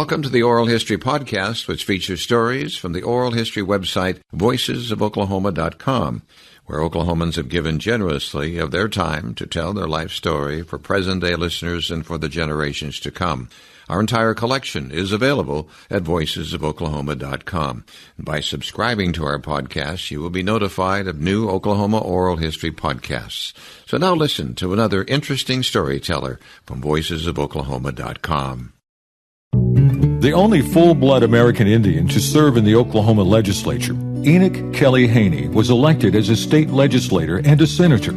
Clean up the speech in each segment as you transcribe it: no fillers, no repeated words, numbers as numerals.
Welcome to the Oral History Podcast, which features stories from the oral history website voicesofoklahoma.com, where Oklahomans have given generously of their time to tell their life story for present-day listeners and for the generations to come. Our entire collection is available at voicesofoklahoma.com. By subscribing to our podcast, you will be notified of new Oklahoma oral history podcasts. So now listen to another interesting storyteller from voicesofoklahoma.com. The only full-blood American Indian to serve in the Oklahoma legislature, Enoch Kelly Haney was elected as a state legislator and a senator.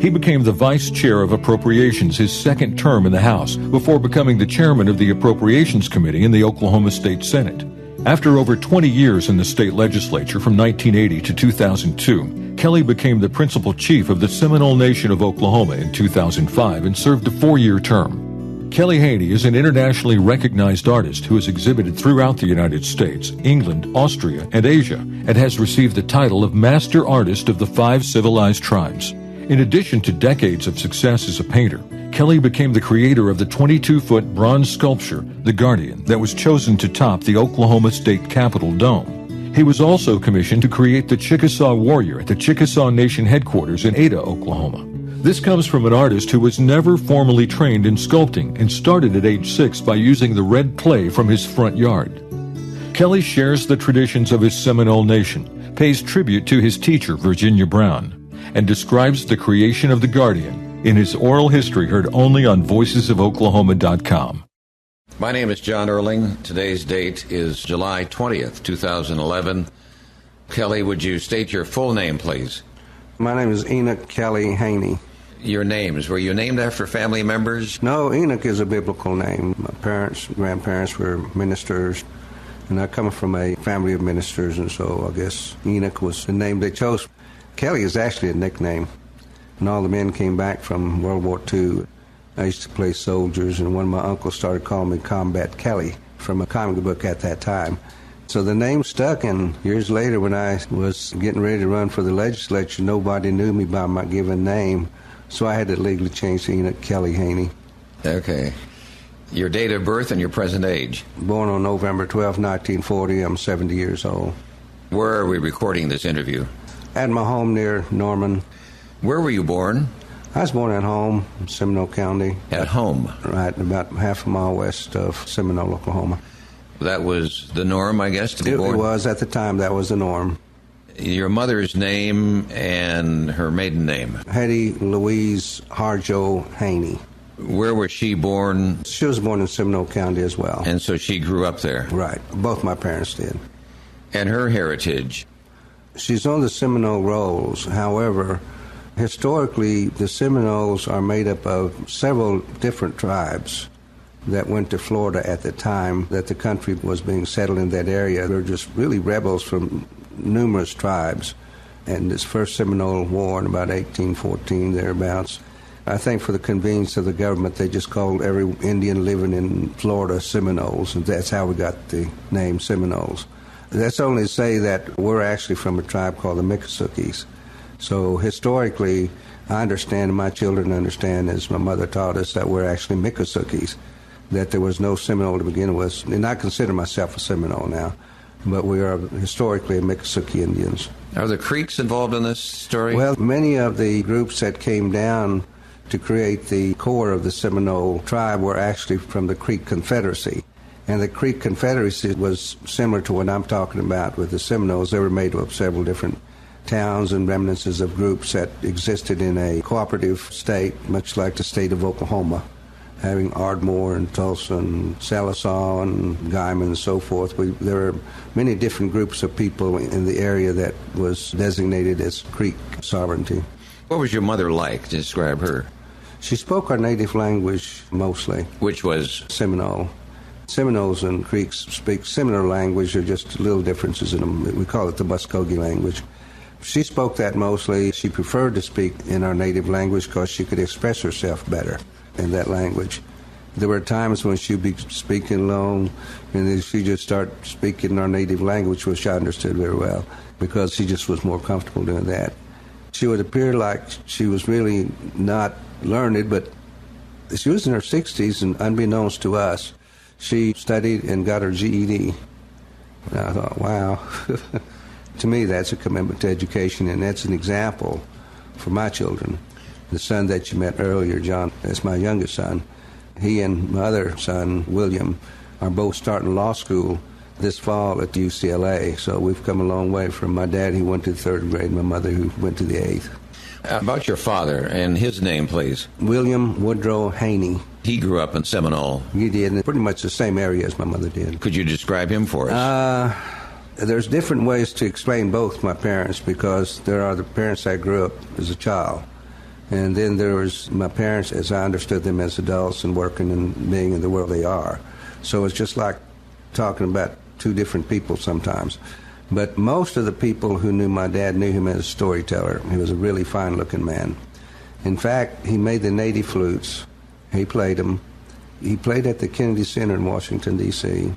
He became the vice chair of Appropriations his second term in the House before becoming the chairman of the Appropriations Committee in the Oklahoma State Senate. After over 20 years in the state legislature from 1980 to 2002, Kelly became the principal chief of the Seminole Nation of Oklahoma in 2005 and served a 4-year term. Kelly Haney is an internationally recognized artist who has exhibited throughout the United States, England, Austria, and Asia, and has received the title of Master Artist of the 5 Civilized Tribes. In addition to decades of success as a painter, Kelly became the creator of the 22-foot bronze sculpture, The Guardian, that was chosen to top the Oklahoma State Capitol Dome. He was also commissioned to create the Chickasaw Warrior at the Chickasaw Nation headquarters in Ada, Oklahoma. This comes from an artist who was never formally trained in sculpting and started at age 6 by using the red clay from his front yard. Kelly shares the traditions of his Seminole Nation, pays tribute to his teacher, Virginia Brown, and describes the creation of the Guardian in his oral history heard only on voicesofoklahoma.com. My name is John Erling. Today's date is July 20th, 2011. Kelly, would you state your full name, please? My name is Enoch Kelly Haney. Your names, were you named after family members? No, Enoch is a biblical name. My parents, grandparents were ministers, and I come from a family of ministers, and so I guess Enoch was the name they chose. Kelly is actually a nickname. When all the men came back from World War II, I used to play soldiers, and one of my uncles started calling me Combat Kelly from a comic book at that time. So the name stuck, and years later when I was getting ready to run for the legislature, nobody knew me by my given name, so I had to legally change to Enoch Kelly Haney. Okay. Your date of birth and your present age? Born on November 12, 1940. I'm 70 years old. Where are we recording this interview? At my home near Norman. Where were you born? I was born at home, Seminole County. At home? Right, about half a mile west of Seminole, Oklahoma. That was the norm, I guess, to be born? It was. At the time, that was the norm. Your mother's name and her maiden name? Hetty Louise Harjo Haney. Where was she born? She was born in Seminole County as well. And so she grew up there? Right. Both my parents did. And her heritage? She's on the Seminole Rolls. However, historically, the Seminoles are made up of several different tribes that went to Florida at the time that the country was being settled in that area. They're just really rebels from numerous tribes. And this first Seminole War in about 1814, thereabouts, I think for the convenience of the government, they just called every Indian living in Florida Seminoles, and that's how we got the name Seminoles. That's only to say that we're actually from a tribe called the Miccosukes. So historically, I understand, and my children understand, as my mother taught us, that we're actually Miccosukes, that there was no Seminole to begin with. And I consider myself a Seminole now, but we are historically Miccosukee Indians. Are the Creeks involved in this story? Well, many of the groups that came down to create the core of the Seminole tribe were actually from the Creek Confederacy. And the Creek Confederacy was similar to what I'm talking about with the Seminoles. They were made up of several different towns and remnants of groups that existed in a cooperative state, much like the state of Oklahoma, having Ardmore and Tulsa and Sallisaw and Guyman and so forth. There are many different groups of people in the area that was designated as Creek sovereignty. What was your mother like? Describe her. She spoke our native language mostly. Which was? Seminole. Seminoles and Creeks speak similar language, or just little differences in them. We call it the Muskogee language. She spoke that mostly. She preferred to speak in our native language because she could express herself better in that language. There were times when she'd be speaking alone, and then she'd just start speaking our native language, which I understood very well, because she just was more comfortable doing that. She would appear like she was really not learned, but she was in her 60s, and unbeknownst to us, She studied and got her GED. And I thought, wow. To me, that's a commitment to education, and that's an example for my children. The son that you met earlier, John, that's my youngest son. He and my other son, William, are both starting law school this fall at UCLA. So we've come a long way from my dad, who went to the third grade, and my mother, who went to the eighth. About your father and his name, please. William Woodrow Haney. He grew up in Seminole. He did, in pretty much the same area as my mother did. Could you describe him for us? There's different ways to explain both my parents, because there are the parents I grew up as a child. And then there was my parents as I understood them as adults and working and being in the world they are. So it's just like talking about two different people sometimes. But most of the people who knew my dad knew him as a storyteller. He was a really fine-looking man. In fact, he made the native flutes. He played them. He played at the Kennedy Center in Washington, D.C.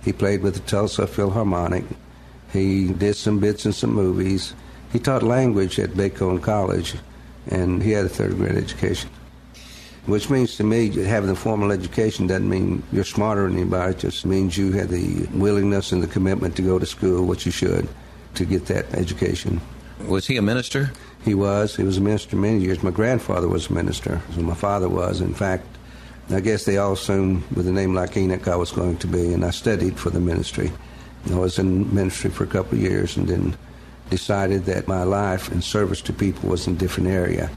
He played with the Tulsa Philharmonic. He did some bits in some movies. He taught language at Bacone College, and he had a third-grade education. Which means to me, having a formal education doesn't mean you're smarter than anybody. It just means you have the willingness and the commitment to go to school, which you should, to get that education. Was he a minister? He was. He was a minister many years. My grandfather was a minister, so my father was. In fact, I guess they all assumed with a name like Enoch I was going to be, and I studied for the ministry. I was in ministry for a couple of years and then decided that my life and service to people was in a different area.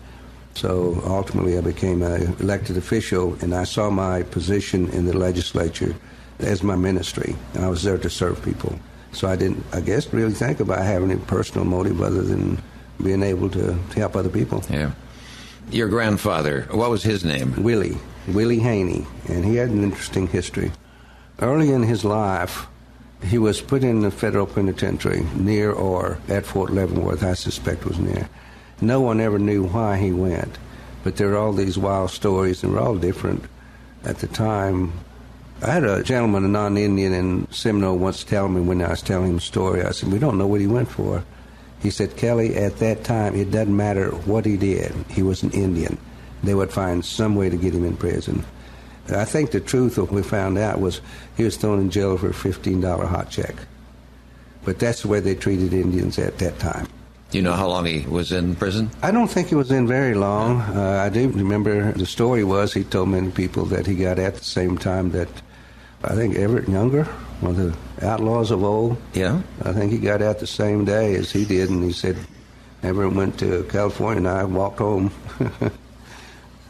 So ultimately I became an elected official, and I saw my position in the legislature as my ministry. I was there to serve people. So I didn't, I guess, really think about having a personal motive other than being able to help other people. Yeah. Your grandfather, what was his name? Willie Haney, and he had an interesting history. Early in his life, he was put in the federal penitentiary near or at Fort Leavenworth, I suspect was near. No one ever knew why he went, but there are all these wild stories, and we're all different. At the time, I had a gentleman, a non-Indian in Seminole, once tell me when I was telling him a story, I said, we don't know what he went for. He said, Kelly, at that time, it doesn't matter what he did. He was an Indian. They would find some way to get him in prison. I think the truth of what we found out was he was thrown in jail for a $15 hot check. But that's the way they treated Indians at that time. Do you know how long he was in prison? I don't think he was in very long. I do remember the story was he told many people that he got at the same time that I think Everett Younger, one of the outlaws of old. Yeah. I think he got out the same day as he did, and he said Everett went to California and I walked home.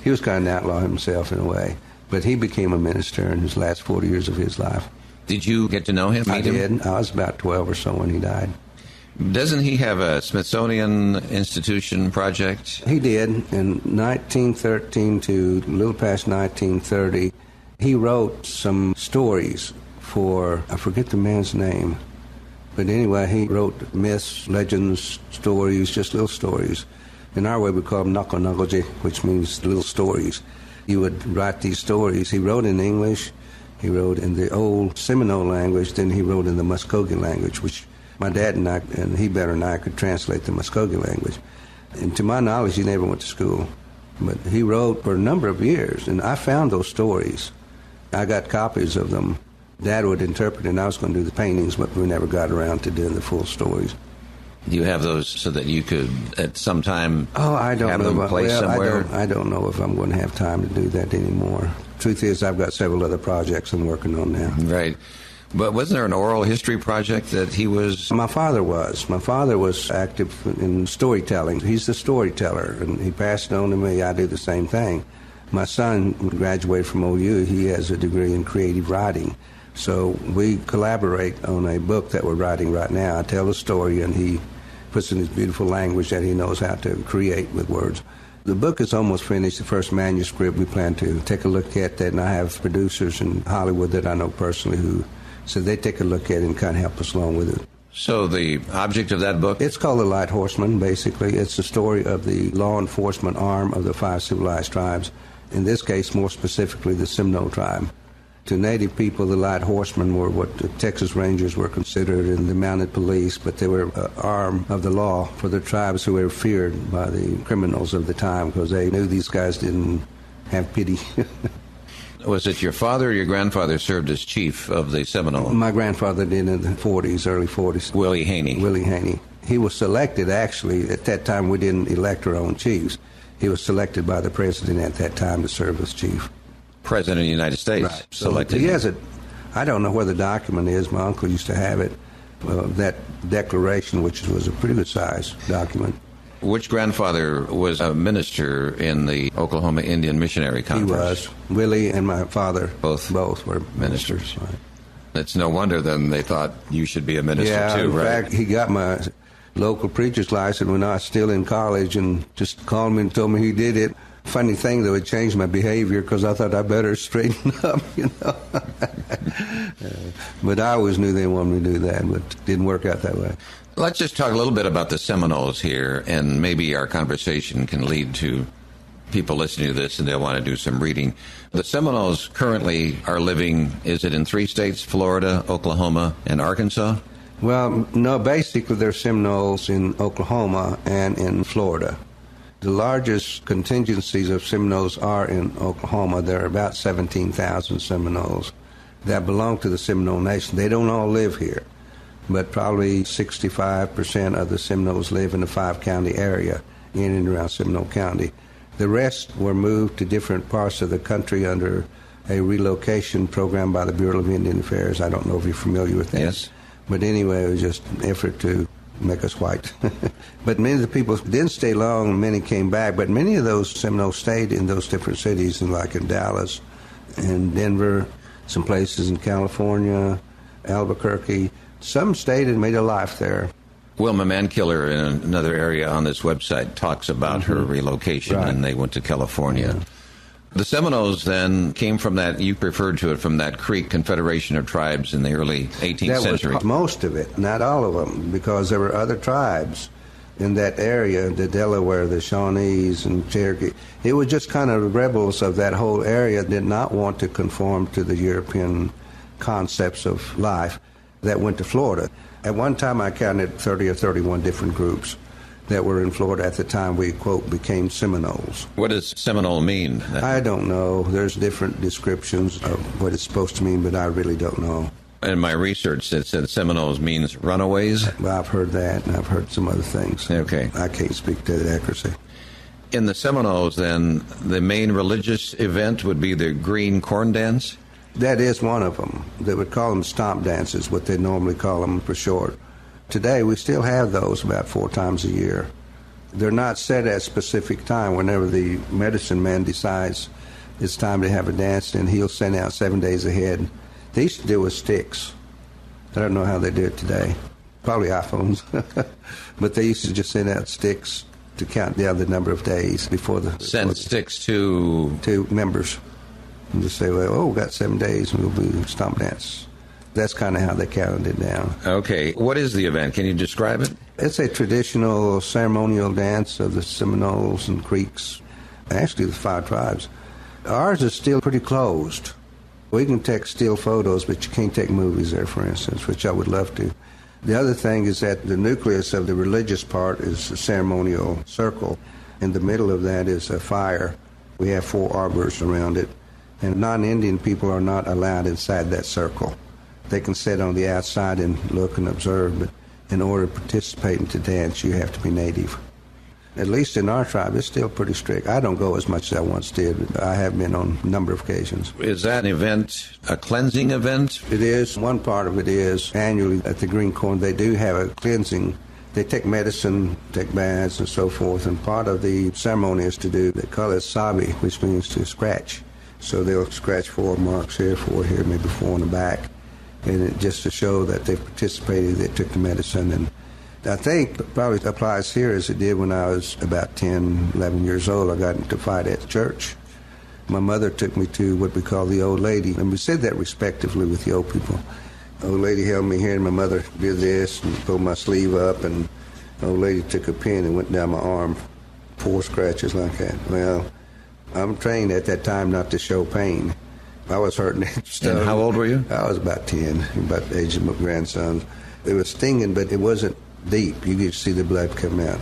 He was kind of an outlaw himself in a way, but he became a minister in his last 40 years of his life. Did you get to know him? I did. I was about 12 or so when he died. Doesn't he have a Smithsonian Institution project? He did. In 1913 to a little past 1930, he wrote some stories for, I forget the man's name, but anyway, he wrote myths, legends, stories, just little stories. In our way, we call them nakonagoji, which means little stories. He would write these stories. He wrote in English, he wrote in the old Seminole language, then he wrote in the Muskogee language, which my dad and I, and he better than I, could translate the Muskogee language. And to my knowledge, he never went to school. But he wrote for a number of years, and I found those stories. I got copies of them. Dad would interpret, and I was going to do the paintings, but we never got around to doing the full stories. Do you have those so that you could, at some time, I don't have know. them placed somewhere? I don't know if I'm going to have time to do that anymore. Truth is, I've got several other projects I'm working on now. Right. But wasn't there an oral history project that he was? My father was. My father was active in storytelling. He's the storyteller, and he passed it on to me. I do the same thing. My son graduated from OU. He has a degree in creative writing. So we collaborate on a book that we're writing right now. I tell a story, and he puts in his beautiful language that he knows how to create with words. The book is almost finished, the first manuscript. We plan to take a look at that, and I have producers in Hollywood that I know personally who said they take a look at it and kind of help us along with it. So the object of that book? It's called The Light Horseman, basically. It's the story of the law enforcement arm of the 5 civilized tribes. In this case, more specifically, the Seminole tribe. To Native people, the Light Horsemen were what the Texas Rangers were considered in the mounted police, but they were an arm of the law for the tribes who were feared by the criminals of the time because they knew these guys didn't have pity. Was it your father or your grandfather served as chief of the Seminole? My grandfather did in the 40s, early 40s. Willie Haney. Willie Haney. He was selected, actually. At that time, we didn't elect our own chiefs. He was selected by the president at that time to serve as chief. President of the United States. Right. Selected. So he has it. I don't know where the document is. My uncle used to have it. That declaration, which was a pretty good size document. Which grandfather was a minister in the Oklahoma Indian Missionary Conference? He was. Willie and my father both were ministers. Right. It's no wonder then they thought you should be a minister too, in right? fact, he got my local preacher's license when I was still in college and just called me and told me he did it. Funny thing, though, it changed my behavior because I thought I better straighten up, But I always knew they wanted me to do that, but it didn't work out that way. Let's just talk a little bit about the Seminoles here, and maybe our conversation can lead to people listening to this and they'll want to do some reading. The Seminoles currently are living, is it in 3 states, Florida, Oklahoma, and Arkansas? Well, no, basically they're Seminoles in Oklahoma and in Florida. The largest contingencies of Seminoles are in Oklahoma. There are about 17,000 Seminoles that belong to the Seminole Nation. They don't all live here, but probably 65% of the Seminoles live in the 5-county area in and around Seminole County. The rest were moved to different parts of the country under a relocation program by the Bureau of Indian Affairs. I don't know if you're familiar with that. Yes. But anyway, it was just an effort to make us white. But many of the people didn't stay long, many came back, but many of those Seminoles stayed in those different cities, like in Dallas and Denver, some places in California, Albuquerque. Some stayed and made a life there. Wilma Mankiller in another area on this website talks about her relocation, Right. and they went to California. Yeah. The Seminoles then came from that, you referred to it, from that Creek Confederation of Tribes in the early 18th century. That was most of it, not all of them, because there were other tribes in that area, the Delaware, the Shawnees, and Cherokee. It was just kind of the rebels of that whole area did not want to conform to the European concepts of life that went to Florida. At one time, I counted 30 or 31 different groups that were in Florida at the time we, quote, became Seminoles. What does Seminole mean? I don't know. There's different descriptions of what it's supposed to mean, but I really don't know. In my research, it said Seminoles means runaways. Well, I've heard that, and I've heard some other things. Okay. I can't speak to that accuracy. In the Seminoles, then, the main religious event would be the Green Corn Dance? That is one of them. They would call them stomp dances, what they normally call them for short. Today, we still have those about 4 times a year. They're not set at a specific time. Whenever the medicine man decides it's time to have a dance, then he'll send out 7 days ahead. They used to do it with sticks. I don't know how they do it today. Probably iPhones. But they used to just send out sticks to count down the number of days before the... Send sticks to... To members. And just say, well, we've got 7 days and we'll do stomp dance. That's kind of how they counted it down. Okay. What is the event? Can you describe it? It's a traditional ceremonial dance of the Seminoles and Creeks, actually the 5 tribes. Ours is still pretty closed. We can take still photos, but you can't take movies there, for instance, which I would love to. The other thing is that the nucleus of the religious part is a ceremonial circle. In the middle of that is a fire. We have 4 arbors around it, and non-Indian people are not allowed inside that circle. They can sit on the outside and look and observe, but in order to participate in the dance, you have to be native. At least in our tribe, it's still pretty strict. I don't go as much as I once did, but I have been on a number of occasions. Is that event a cleansing event? It is. One part of it is annually at the Green Corn, they do have a cleansing. They take medicine, take baths, and so forth, and part of the ceremony is to do, they call it sabi, which means to scratch. So they'll scratch 4 marks here, 4 here, maybe 4 on the back. And it just to show that they participated, they took the medicine. And I think it probably applies here as it did when I was about 10, 11 years old. I got into a fight at church. My mother took me to what we call the old lady, and we said that respectively with the old people. The old lady held me here, and my mother did this and pulled my sleeve up, and the old lady took a pin and went down my arm, 4 scratches like that. Well, I'm trained at that time not to show pain. I was hurting and stuff. And how old were you? I was about 10, about the age of my grandsons. It was stinging, but it wasn't deep. You could see the blood come out.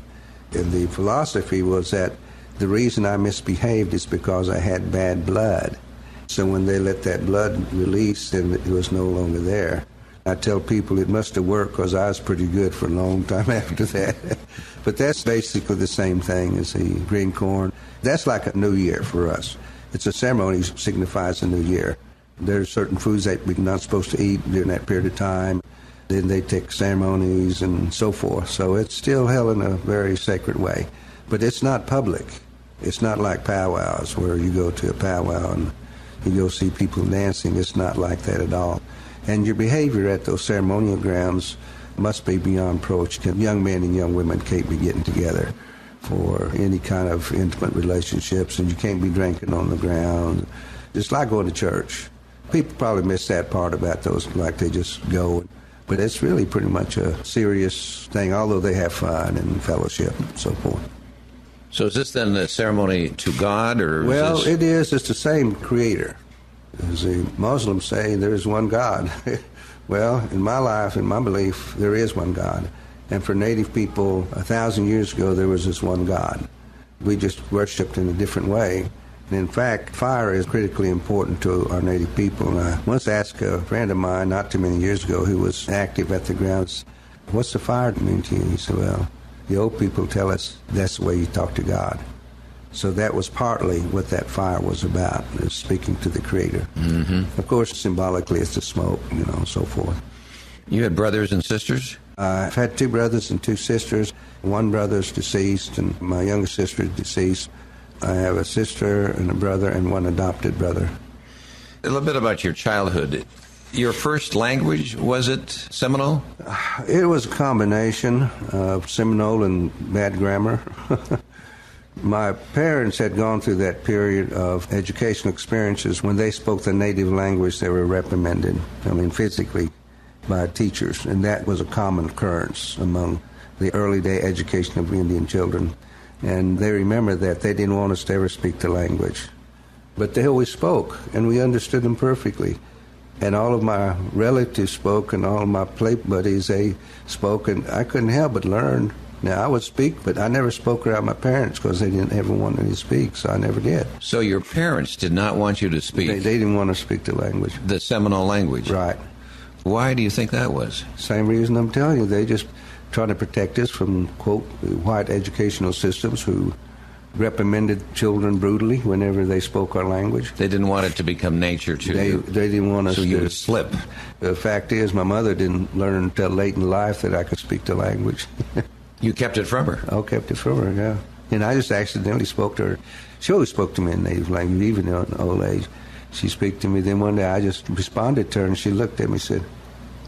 And the philosophy was that the reason I misbehaved is because I had bad blood. So when they let that blood release, then it was no longer there. I tell people it must have worked because I was pretty good for a long time after that. But that's basically the same thing as the green corn. That's like a new year for us. It's a ceremony that signifies a new year. There's certain foods that we're not supposed to eat during that period of time. Then they take ceremonies and so forth. So it's still held in a very sacred way. But it's not public. It's not like powwows where you go to a powwow and you go see people dancing. It's not like that at all. And your behavior at those ceremonial grounds must be beyond reproach. Young men and young women can't be getting together for any kind of intimate relationships, and you can't be drinking on the ground. It's like going to church. People probably miss that part about those, like they just go. But it's really pretty much a serious thing, although they have fun and fellowship and so forth. So is this then a ceremony to God, or? Well, it is. It's the same creator. As the Muslims say, there is one God. Well, in my life, in my belief, there is one God. And for Native people, 1,000 years ago, there was this one God. We just worshipped in a different way. And in fact, fire is critically important to our Native people. And I once asked a friend of mine not too many years ago who was active at the grounds, what's the fire mean to you? He said, well, the old people tell us that's the way you talk to God. So that was partly what that fire was about, is speaking to the Creator. Mm-hmm. Of course, symbolically, it's the smoke, so forth. You had brothers and sisters? I've had 2 brothers and 2 sisters. One brother's deceased, and my younger sister is deceased. I have a sister and a brother and 1 adopted brother. A little bit about your childhood. Your first language, was it Seminole? It was a combination of Seminole and bad grammar. My parents had gone through that period of educational experiences. When they spoke the native language, they were reprimanded, physically, by teachers. And that was a common occurrence among the early day education of Indian children. And they remembered that they didn't want us to ever speak the language. But they always spoke, and we understood them perfectly. And all of my relatives spoke, and all of my play buddies, they spoke, and I couldn't help but learn. Now, I would speak, but I never spoke around my parents because they didn't ever want me to speak, so I never did. So your parents did not want you to speak? They didn't want to speak the language. The Seminole language? Right. Why do you think that was? Same reason I'm telling you. They just trying to protect us from, quote, white educational systems who reprimanded children brutally whenever they spoke our language. They didn't want it to become nature to you. They didn't want us so you would slip. The fact is, my mother didn't learn until late in life that I could speak the language. You kept it from her? I kept it from her, yeah. And I just accidentally spoke to her. She always spoke to me in native language, even in old age. She spoke to me. Then one day I just responded to her, and she looked at me and said,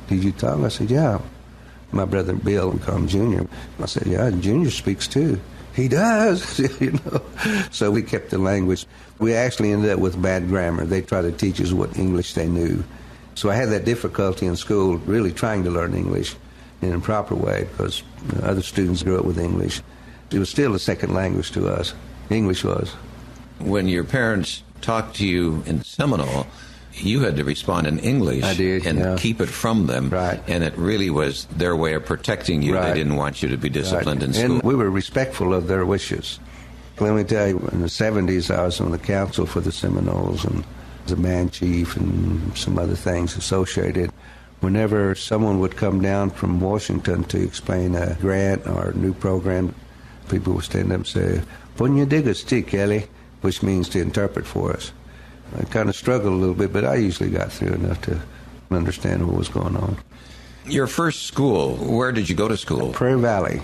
"Did you talk?" I said, "Yeah." My brother Bill, we call him Junior. I said, "Yeah, Junior speaks too." "He does," So we kept the language. We actually ended up with bad grammar. They tried to teach us what English they knew. So I had that difficulty in school, really trying to learn English in a proper way, because other students grew up with English. It was still a second language to us. English was. When your parents talked to you in Seminole, you had to respond in English. I did, and keep it from them. Right. And it really was their way of protecting you. Right. They didn't want you to be disciplined in school. And we were respectful of their wishes. Let me tell you, in the 70s, I was on the council for the Seminoles and was a band chief and some other things associated. Whenever someone would come down from Washington to explain a grant or a new program, people would stand up and say, "Punya digas Kelly," which means to interpret for us. I kind of struggled a little bit, but I usually got through enough to understand what was going on. Your first school, where did you go to school? Prairie Valley,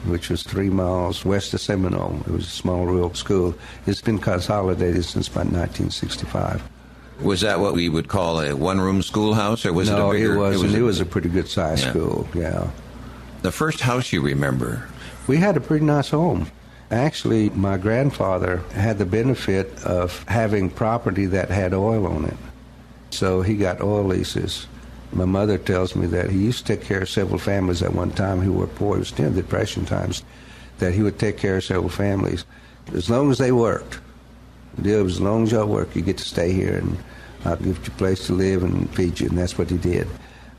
which was 3 miles west of Seminole. It was a small rural school. It's been consolidated since about 1965. Was that what we would call a one-room schoolhouse, or was it a bigger? No, it was a pretty good-sized school, yeah. The first house you remember? We had a pretty nice home. Actually, my grandfather had the benefit of having property that had oil on it. So he got oil leases. My mother tells me that he used to take care of several families at one time who were poor. It was during the Depression times that he would take care of several families. As long as they worked. The deal was, as long as y'all work, you get to stay here, and I'll give you a place to live and feed you, and that's what he did.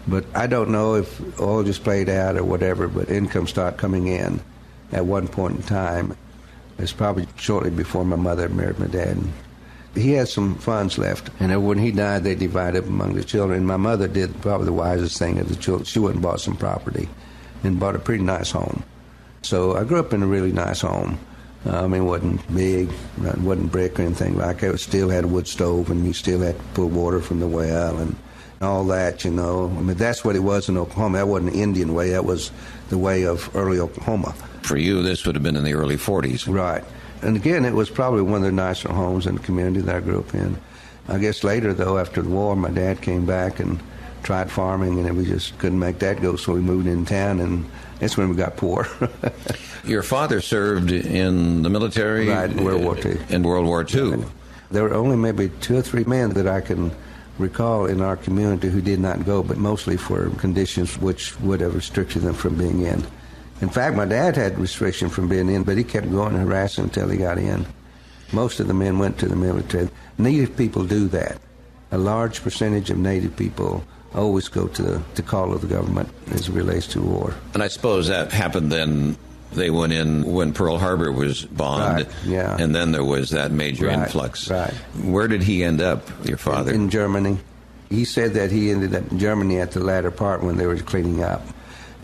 But I don't know if oil just played out or whatever, but income started coming in at one point in time. It's probably shortly before my mother married my dad. He had some funds left, and when he died, they divided among the children. And my mother did probably the wisest thing of the children. She went and bought some property and bought a pretty nice home. So I grew up in a really nice home. It wasn't big, it wasn't brick or anything like that. It still had a wood stove, and you still had to pull water from the well and all that, you know. I mean, that's what it was in Oklahoma. That wasn't the Indian way. That was the way of early Oklahoma. For you, this would have been in the early 40s. Right. And again, it was probably one of the nicer homes in the community that I grew up in. I guess later, though, after the war, my dad came back and tried farming, and we just couldn't make that go, so we moved in town, and that's when we got poor. Your father served in the military? Right, in World War II. In World War II. Right. There were only maybe 2 or 3 men that I can recall in our community who did not go, but mostly for conditions which would have restricted them from being in. In fact, my dad had restriction from being in, but he kept going and harassing until he got in. Most of the men went to the military. Native people do that. A large percentage of Native people always go to the call of the government as it relates to war. And I suppose that happened then. They went in when Pearl Harbor was bombed, right, yeah. And then there was that major influx. Right. Where did he end up, your father? In Germany. He said that he ended up in Germany at the latter part when they were cleaning up.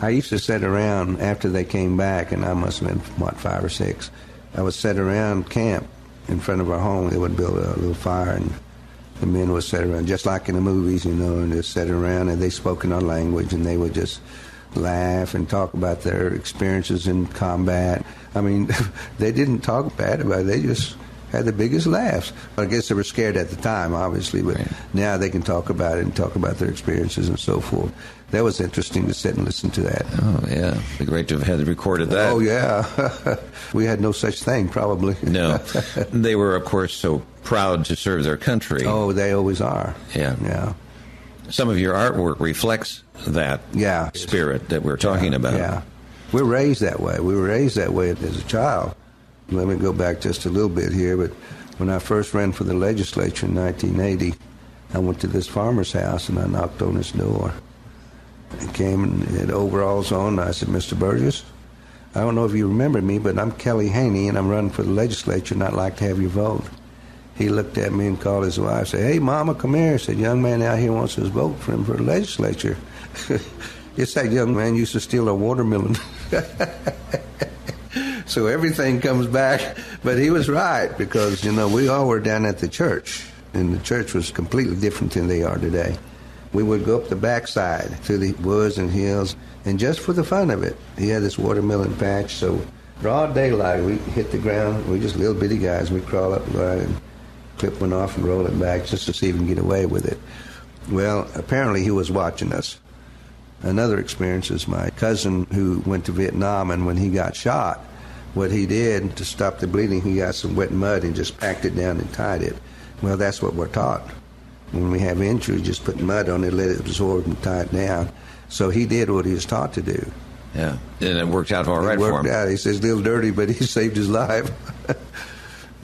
I used to sit around after they came back, and I must have been, 5 or 6. I would sit around camp in front of our home. They would build a little fire, and the men would sit around, just like in the movies, you know, and just sit around, and they spoke in our language, and they would just laugh and talk about their experiences in combat. I mean, they didn't talk bad about it. They just had the biggest laughs. I guess they were scared at the time, obviously, but right. Now they can talk about it and talk about their experiences and so forth. That was interesting to sit and listen to that. Oh, yeah. It'd be great to have had recorded that. Oh, yeah. We had no such thing, probably. No. They were, of course, so proud to serve their country. Oh, they always are. Yeah. Yeah. Some of your artwork reflects that spirit that we're talking about. Yeah. We're raised that way. We were raised that way as a child. Let me go back just a little bit here, but when I first ran for the legislature in 1980, I went to this farmer's house and I knocked on his door. He came and had overalls on. I said, Mr. Burgess, I don't know if you remember me, but I'm Kelly Haney and I'm running for the legislature and I'd like to have your vote. He looked at me and called his wife and said, hey, Mama, come here. He said, young man out here wants his vote for him for the legislature. It's that young man used to steal a watermelon. So everything comes back. But he was right because, you know, we all were down at the church, and the church was completely different than they are today. We would go up the backside through the woods and hills, and just for the fun of it, he had this watermelon patch. So broad daylight, we hit the ground. We just little bitty guys. We crawl up and go out and clip one off and roll it back just to see if we can get away with it. Well, apparently he was watching us. Another experience is my cousin who went to Vietnam, and when he got shot, what he did to stop the bleeding, he got some wet mud and just packed it down and tied it. Well, that's what we're taught. When we have injury, just put mud on it, let it absorb and tie it down. So he did what he was taught to do. Yeah, and it worked out all right for him. It worked out. He says, a little dirty, but he saved his life.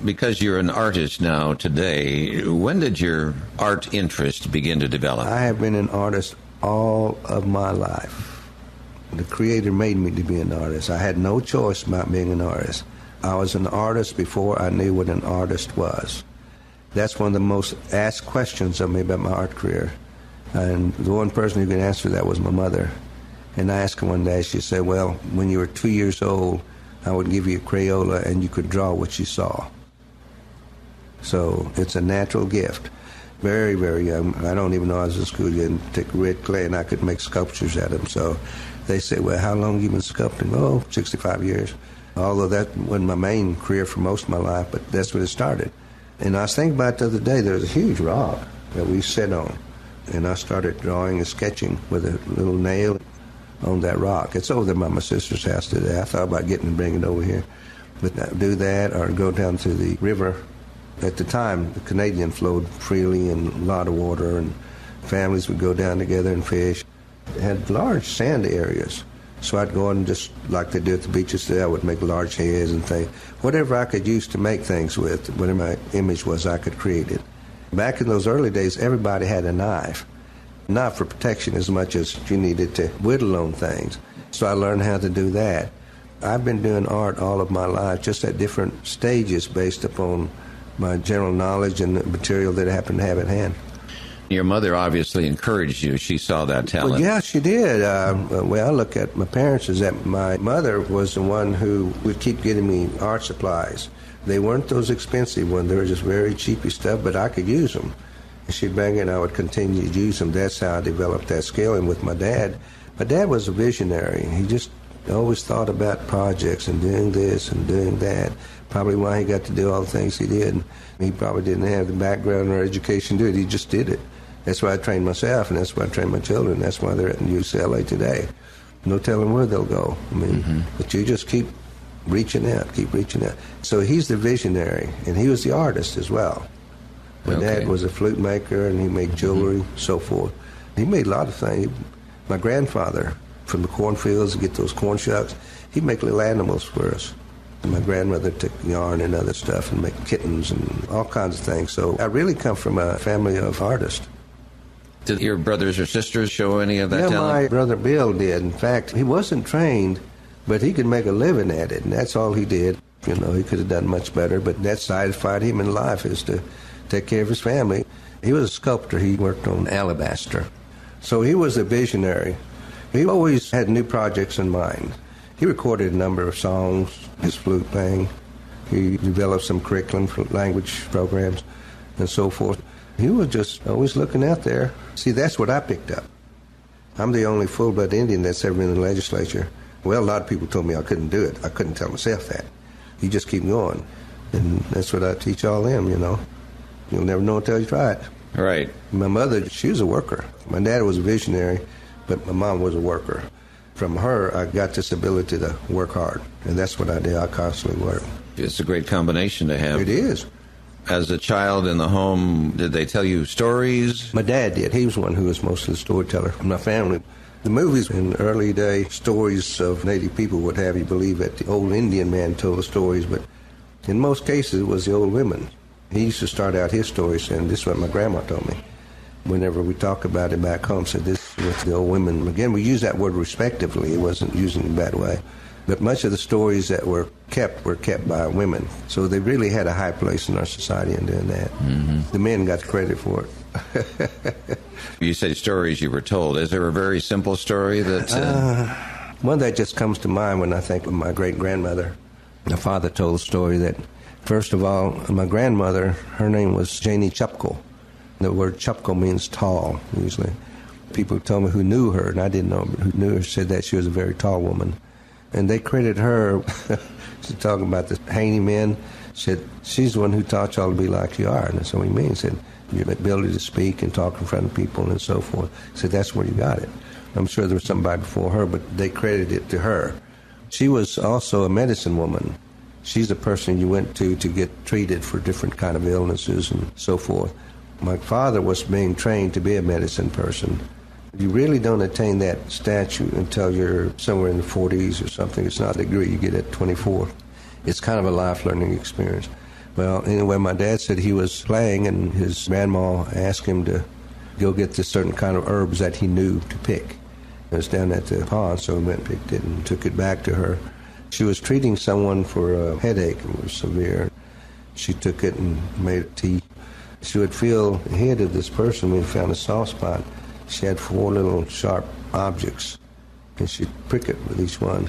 Because you're an artist now today, when did your art interest begin to develop? I have been an artist all of my life. The Creator made me to be an artist. I had no choice about being an artist. I was an artist before I knew what an artist was. That's one of the most asked questions of me about my art career. And the one person who could answer that was my mother. And I asked her one day, she said, well, when you were 2 years old, I would give you a Crayola and you could draw what you saw. So it's a natural gift. Very, very young. I don't even know I was in school yet. And take red clay and I could make sculptures out of them. So they say, well, how long have you been sculpting? Oh, 65 years. Although that wasn't my main career for most of my life, but that's when it started. And I was thinking about it the other day, there was a huge rock that we sat on. And I started drawing and sketching with a little nail on that rock. It's over there by my sister's house today. I thought about getting and bringing it over here. But I'd do that or go down to the river. At the time, the Canadian flowed freely and a lot of water, and families would go down together and fish. It had large sand areas. So I'd go and just like they do at the beaches today, I would make large heads and things. Whatever I could use to make things with, whatever my image was, I could create it. Back in those early days, everybody had a knife. Not for protection as much as you needed to whittle on things. So I learned how to do that. I've been doing art all of my life, just at different stages based upon my general knowledge and the material that I happened to have at hand. Your mother obviously encouraged you. She saw that talent. Well, yeah, she did. The way I look at my parents is that my mother was the one who would keep getting me art supplies. They weren't those expensive ones. They were just very cheapy stuff, but I could use them. And she'd bring it, and I would continue to use them. That's how I developed that skill. And with my dad was a visionary. He just always thought about projects and doing this and doing that. Probably why he got to do all the things he did. He probably didn't have the background or education to do it. He just did it. That's why I trained myself, and that's why I trained my children. That's why they're at UCLA today. No telling where they'll go. I mean, but you just keep reaching out. So he's the visionary, and he was the artist as well. My dad was a flute maker, and he made jewelry, so forth. He made a lot of things. My grandfather, from the cornfields to get those corn shucks, he'd make little animals for us. And my grandmother took yarn and other stuff and make kittens and all kinds of things. So I really come from a family of artists. Did your brothers or sisters show any of that talent? My brother Bill did. In fact, he wasn't trained, but he could make a living at it, and that's all he did. You know, he could have done much better, but that satisfied him in life, is to take care of his family. He was a sculptor. He worked on alabaster. So he was a visionary. He always had new projects in mind. He recorded a number of songs, his flute playing. He developed some curriculum for language programs and so forth. He was just always looking out there. See, that's what I picked up. I'm the only full-blood Indian that's ever been in the legislature. Well, a lot of people told me I couldn't do it. I couldn't tell myself that. You just keep going. And that's what I teach all them, you know. You'll never know until you try it. Right. My mother, she was a worker. My dad was a visionary, but my mom was a worker. From her, I got this ability to work hard, and that's what I did. I constantly work. It's a great combination to have. It is. As a child in the home, did they tell you stories? My dad did. He was one who was mostly the storyteller in my family. The movies in the early day, stories of Native people would have you believe that the old Indian man told the stories, but in most cases it was the old women. He used to start out his stories saying, this is what my grandma told me. Whenever we talk about it back home, said this is what the old women. Again, we use that word respectively. It wasn't used in a bad way. But much of the stories that were kept by women. So they really had a high place in our society in doing that. The men got credit for it. You said stories you were told. Is there a very simple story that... One that just comes to mind when I think of my great-grandmother. My father told a story that, first of all, my grandmother, her name was Janie Chupko. The word Chupko means tall, usually. People told me who knew her, and I didn't know who knew her, said that she was a very tall woman. And they credited her, she's talking about the Haney men, said, she's the one who taught y'all to be like you are. And that's what he means. Said, your ability to speak and talk in front of people and so forth. Said, that's where you got it. I'm sure there was somebody before her, but they credited it to her. She was also a medicine woman. She's the person you went to get treated for different kind of illnesses and so forth. My father was being trained to be a medicine person. You really don't attain that stature until you're somewhere in the 40s or something. It's not a degree you get at 24. It's kind of a life learning experience. Well, anyway, my dad said he was playing, and his grandma asked him to go get this certain kind of herbs that he knew to pick. It was down at the pond, so he went and picked it and took it back to her. She was treating someone for a headache. It was severe. She took it and made tea. She would feel the head of this person when he found a soft spot. She had 4 little sharp objects, and she'd prick it with each one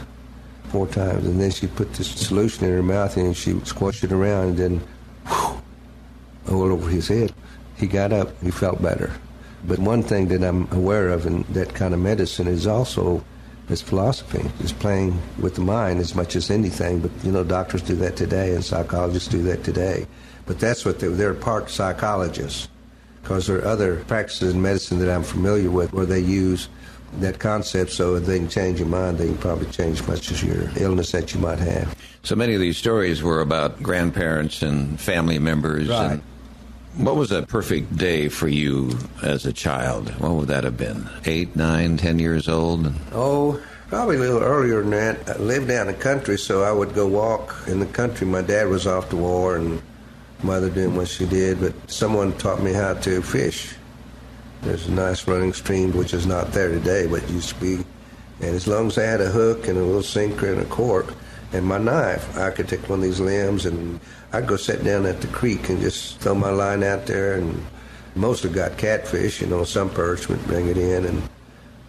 4 times, and then she'd put this solution in her mouth, and she'd squash it around, and then whoosh, all over his head. He got up. He felt better. But one thing that I'm aware of in that kind of medicine is also this philosophy, is playing with the mind as much as anything. But, you know, doctors do that today, and psychologists do that today. But that's what they're part psychologists, because there are other practices in medicine that I'm familiar with where they use that concept so if they can change your mind, they can probably change much as your illness that you might have. So many of these stories were about grandparents and family members. Right. And what was a perfect day for you as a child? What would that have been? 8, 9, 10 years old? Oh, probably a little earlier than that. I lived down in the country, so I would go walk in the country. My dad was off to war, and mother doing what she did, but someone taught me how to fish. There's a nice running stream, which is not there today, but used to be. And as long as I had a hook and a little sinker and a cork, and my knife. I could take one of these limbs, and I'd go sit down at the creek and just throw my line out there, and mostly got catfish, some perch would bring it in and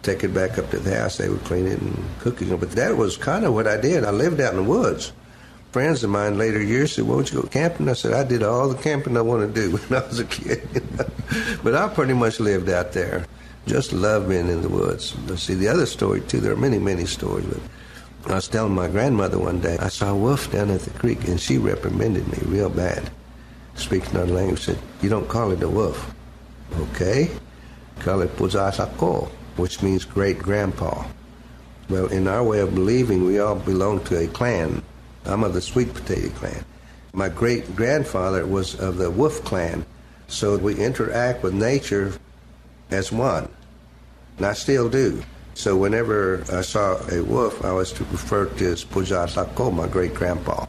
take it back up to the house. They would clean it and cook it. But that was kind of what I did. I lived out in the woods. Friends of mine later years said, "Won't you go camping?" I said, "I did all the camping I want to do when I was a kid." But I pretty much lived out there. Just loved being in the woods. But see, the other story, too, there are many, many stories. But I was telling my grandmother one day, I saw a wolf down at the creek, and she reprimanded me real bad. Speaking our language, said, "You don't call it a wolf." "Okay. Call it Puzasako," which means great-grandpa. Well, in our way of believing, we all belong to a clan. I'm of the Sweet Potato Clan. My great-grandfather was of the Wolf Clan, so we interact with nature as one, and I still do. So whenever I saw a wolf, I was to refer to it as Pujasako, my great-grandpa.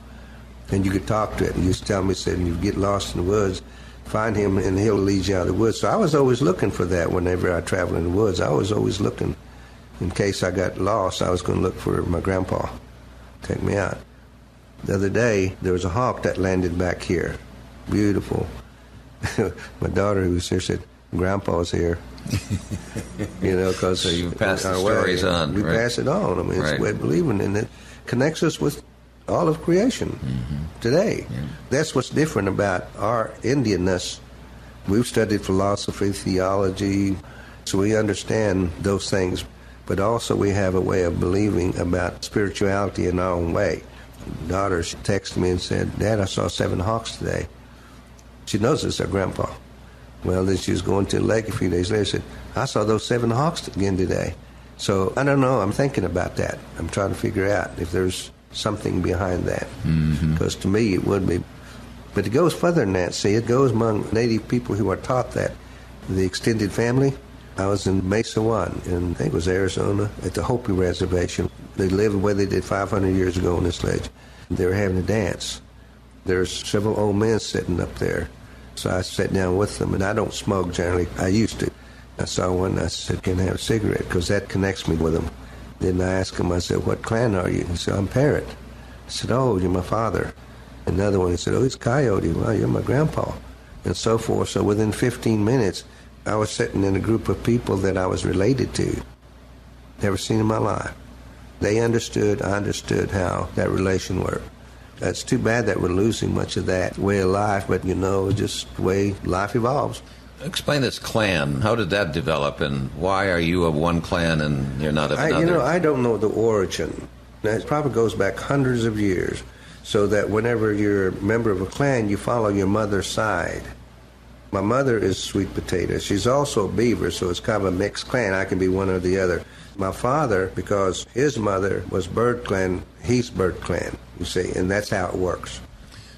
And you could talk to it, and you used to tell me, said, "You get lost in the woods, find him, and he'll lead you out of the woods." So I was always looking for that whenever I traveled in the woods. I was always looking. In case I got lost, I was going to look for my grandpa. Take me out. The other day, there was a hawk that landed back here. Beautiful. My daughter, who was here, said, "Grandpa's here." Because so you pass the stories on. We pass it on. I mean, it's a way of believing, and it connects us with all of creation today. Yeah. That's what's different about our Indianness. We've studied philosophy, theology, so we understand those things. But also we have a way of believing about spirituality in our own way. Daughter texted me and said, "Dad, I saw 7 hawks today." She knows it's her grandpa. Well, then she was going to the lake a few days later and said, "I saw those 7 hawks again today." So I don't know. I'm thinking about that. I'm trying to figure out if there's something behind that. Because to me it would be. But it goes further than that. See, it goes among Native people who are taught that. The extended family. I was in Mesa One, in, I think it was Arizona, at the Hopi Reservation. They lived the way they did 500 years ago on this ledge. They were having a dance. There's several old men sitting up there. So I sat down with them, and I don't smoke generally. I used to. I saw one, and I said, "Can I have a cigarette?" Because that connects me with them. Then I asked him, I said, "What clan are you?" He said, "I'm Parrot." I said, "Oh, you're my father." Another one, he said, "Oh, he's Coyote." "Well, you're my grandpa." And so forth. So within 15 minutes, I was sitting in a group of people that I was related to. Never seen in my life. They understood, I understood how that relation worked. It's too bad that we're losing much of that way of life, but just the way life evolves. Explain this clan. How did that develop, and why are you of one clan and you're not of another? I don't know the origin. It probably goes back hundreds of years, so that whenever you're a member of a clan, you follow your mother's side. My mother is Sweet Potato. She's also a Beaver, so it's kind of a mixed clan. I can be one or the other. My father, because his mother was Bird Clan, he's Bird Clan, you see, and that's how it works.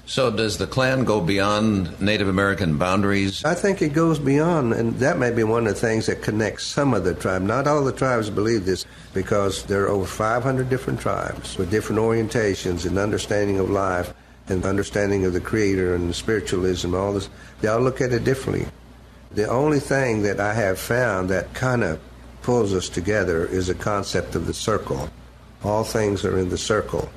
So does the clan go beyond Native American boundaries? I think it goes beyond, and that may be one of the things that connects some of the tribes. Not all the tribes believe this, because there are over 500 different tribes with different orientations and understanding of life and understanding of the Creator and spiritualism, all this. They all look at it differently. The only thing that I have found that kind of pulls us together is a concept of the circle. All things are in the circle.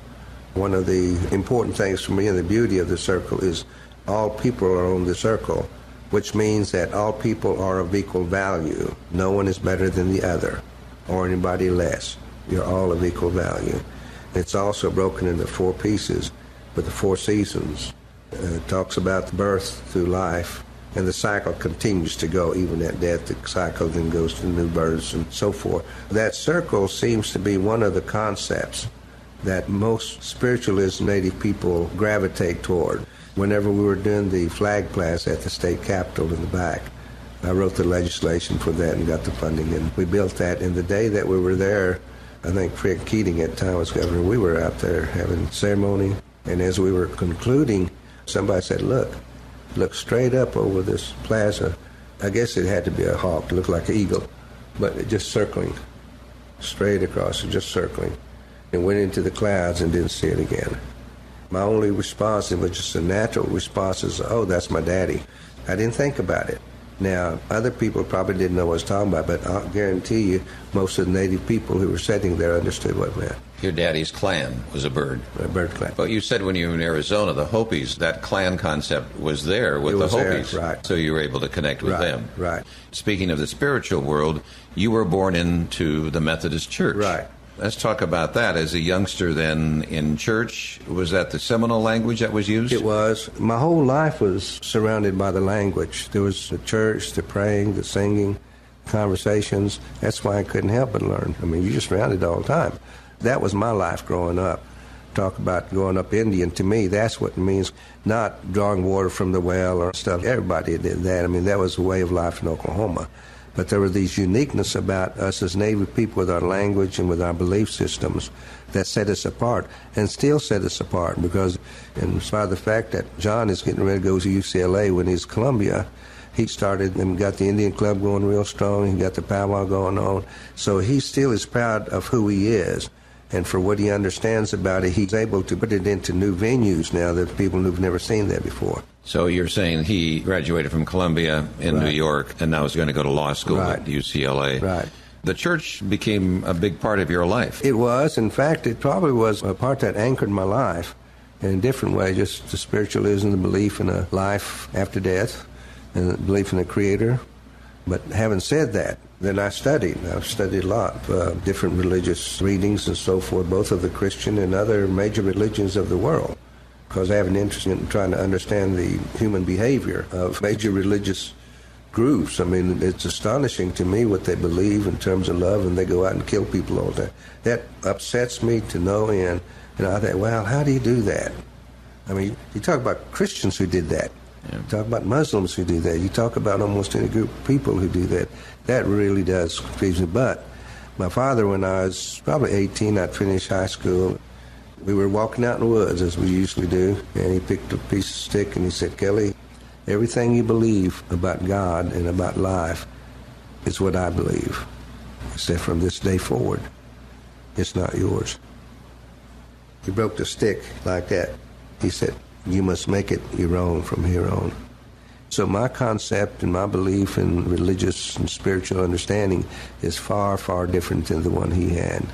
One of the important things for me and the beauty of the circle is all people are on the circle, which means that all people are of equal value. No one is better than the other or anybody less. You're all of equal value. It's also broken into 4 pieces with the 4 seasons. It talks about the birth through life, and the cycle continues to go even at death. The cycle then goes to new births and so forth. That circle seems to be one of the concepts that most spiritualist Native people gravitate toward. Whenever we were doing the flag plaza at the state capitol in the back, I wrote the legislation for that and got the funding, and we built that. And the day that we were there, I think Fred Keating at the time was governor, we were out there having ceremony, and as we were concluding, somebody said, look straight up over this plaza. I guess it had to be a hawk, it looked like an eagle, but it just circling, straight across, just circling. And went into the clouds and didn't see it again. My only response, it was just a natural response, is, oh, that's my daddy. I didn't think about it. Now, other people probably didn't know what I was talking about, but I'll guarantee you most of the native people who were sitting there understood what it meant. Your daddy's clan was a bird. A bird clan. But you said when you were in Arizona, the Hopis, that clan concept was there with the Hopis. There, right. So you were able to connect with them. Right. Speaking of the spiritual world, you were born into the Methodist Church. Right. Let's talk about that. As a youngster then in church, was that the Seminole language that was used? It was. My whole life was surrounded by the language. There was the church, the praying, the singing, conversations. That's why I couldn't help but learn. I mean, you're just around it all the time. That was my life growing up. Talk about growing up Indian. To me, that's what it means, not drawing water from the well or stuff. Everybody did that. I mean, that was a way of life in Oklahoma. But there were these uniqueness about us as Native people with our language and with our belief systems that set us apart and still set us apart, because in spite of the fact that John is getting ready to go to UCLA when he's Columbia, he started and got the Indian Club going real strong. He got the powwow going on. So he still is proud of who he is. And for what he understands about it, he's able to put it into new venues now that people who've never seen that before. So you're saying he graduated from Columbia in New York and now is going to go to law school at UCLA. Right. The church became a big part of your life. It was. In fact, it probably was a part that anchored my life in a different way, just the spiritualism, the belief in a life after death, and the belief in a creator. But having said that, then I've studied a lot of different religious readings and so forth, both of the Christian and other major religions of the world, because I have an interest in trying to understand the human behavior of major religious groups. I mean, it's astonishing to me what they believe in terms of love, and they go out and kill people all the time. That upsets me to no end. And I think, well, how do you do that? I mean, you talk about Christians who did that. Yeah. You talk about Muslims who do that. You talk about almost any group of people who do that. That really does confuse me. But my father, when I was probably 18, I'd finished high school. We were walking out in the woods, as we usually do, and he picked a piece of stick and he said, "Kelly, everything you believe about God and about life is what I believe. He said, from this day forward, it's not yours." He broke the stick like that. He said, "You must make it your own from here on." So my concept and my belief in religious and spiritual understanding is far, far different than the one he had.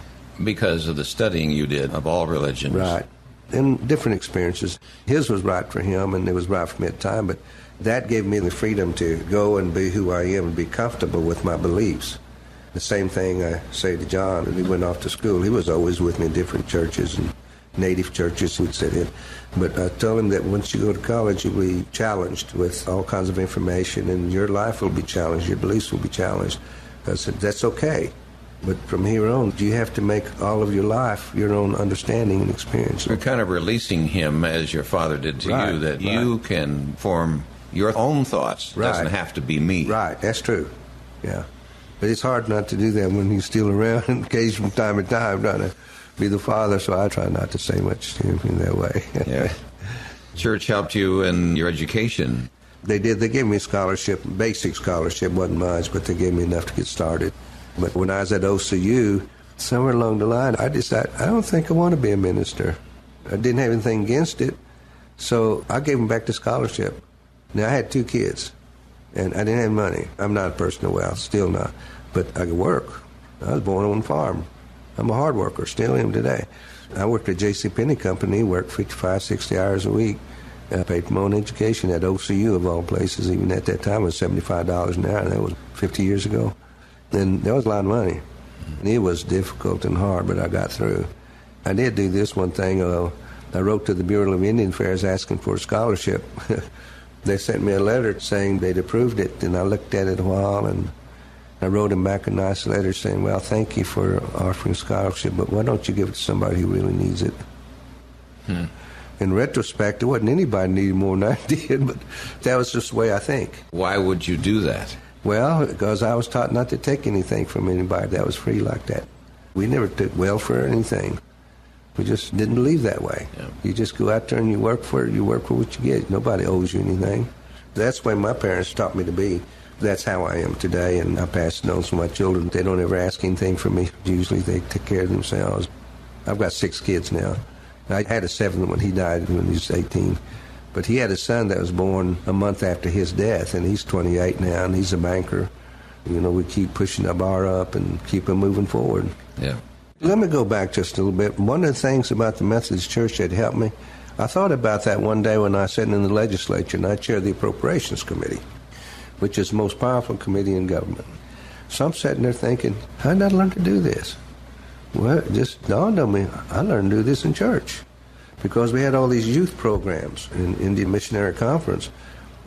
Because of the studying you did of all religions. Right. And different experiences. His was right for him, and it was right for me at the time, but that gave me the freedom to go and be who I am and be comfortable with my beliefs. The same thing I say to John when he went off to school. He was always with me in different churches and native churches we'd sit in. But I told him that once you go to college, you'll be challenged with all kinds of information, and your life will be challenged, your beliefs will be challenged. I said, that's okay. But from here on, you have to make all of your life your own understanding and experience. You're kind of releasing him, as your father did to you, that you can form your own thoughts. It doesn't have to be me. Right, that's true. Yeah. But it's hard not to do that when he's still around, and occasionally from time to time, trying to be the father, so I try not to say much to him in that way. Yeah. Church helped you in your education. They did. They gave me a scholarship, basic scholarship, wasn't much, but they gave me enough to get started. But when I was at OCU, somewhere along the line, I decided, I don't think I want to be a minister. I didn't have anything against it, so I gave them back the scholarship. Now, I had 2 kids, and I didn't have money. I'm not a person of wealth, still not, but I could work. I was born on a farm. I'm a hard worker, still am today. I worked at JCPenney Company, worked 55, 60 hours a week. I paid for my own education at OCU, of all places. Even at that time, it was $75 an hour, and that was 50 years ago. And that was a lot of money. And it was difficult and hard, but I got through. I did do this one thing. I wrote to the Bureau of Indian Affairs asking for a scholarship. They sent me a letter saying they'd approved it, and I looked at it a while, and I wrote them back a nice letter saying, well, thank you for offering a scholarship, but why don't you give it to somebody who really needs it? In retrospect, there wasn't anybody needed more than I did, but that was just the way I think. Why would you do that? Well, because I was taught not to take anything from anybody that was free like that. We never took welfare or anything. We just didn't believe that way. Yeah. You just go out there and you work for it. You work for what you get. Nobody owes you anything. That's the way my parents taught me to be. That's how I am today, and I pass it on to my children. They don't ever ask anything from me. Usually they take care of themselves. I've got 6 kids now. I had a 7th when he died when he was 18. But he had a son that was born a month after his death, and he's 28 now, and he's a banker. We keep pushing the bar up and keep him moving forward. Yeah. Let me go back just a little bit. One of the things about the Methodist Church that helped me, I thought about that one day when I was sitting in the legislature, and I chaired the Appropriations Committee, which is the most powerful committee in government. So I'm sitting there thinking, how did I learn to do this? Well, it just dawned on me, I learned to do this in church. Because we had all these youth programs in Indian Missionary Conference.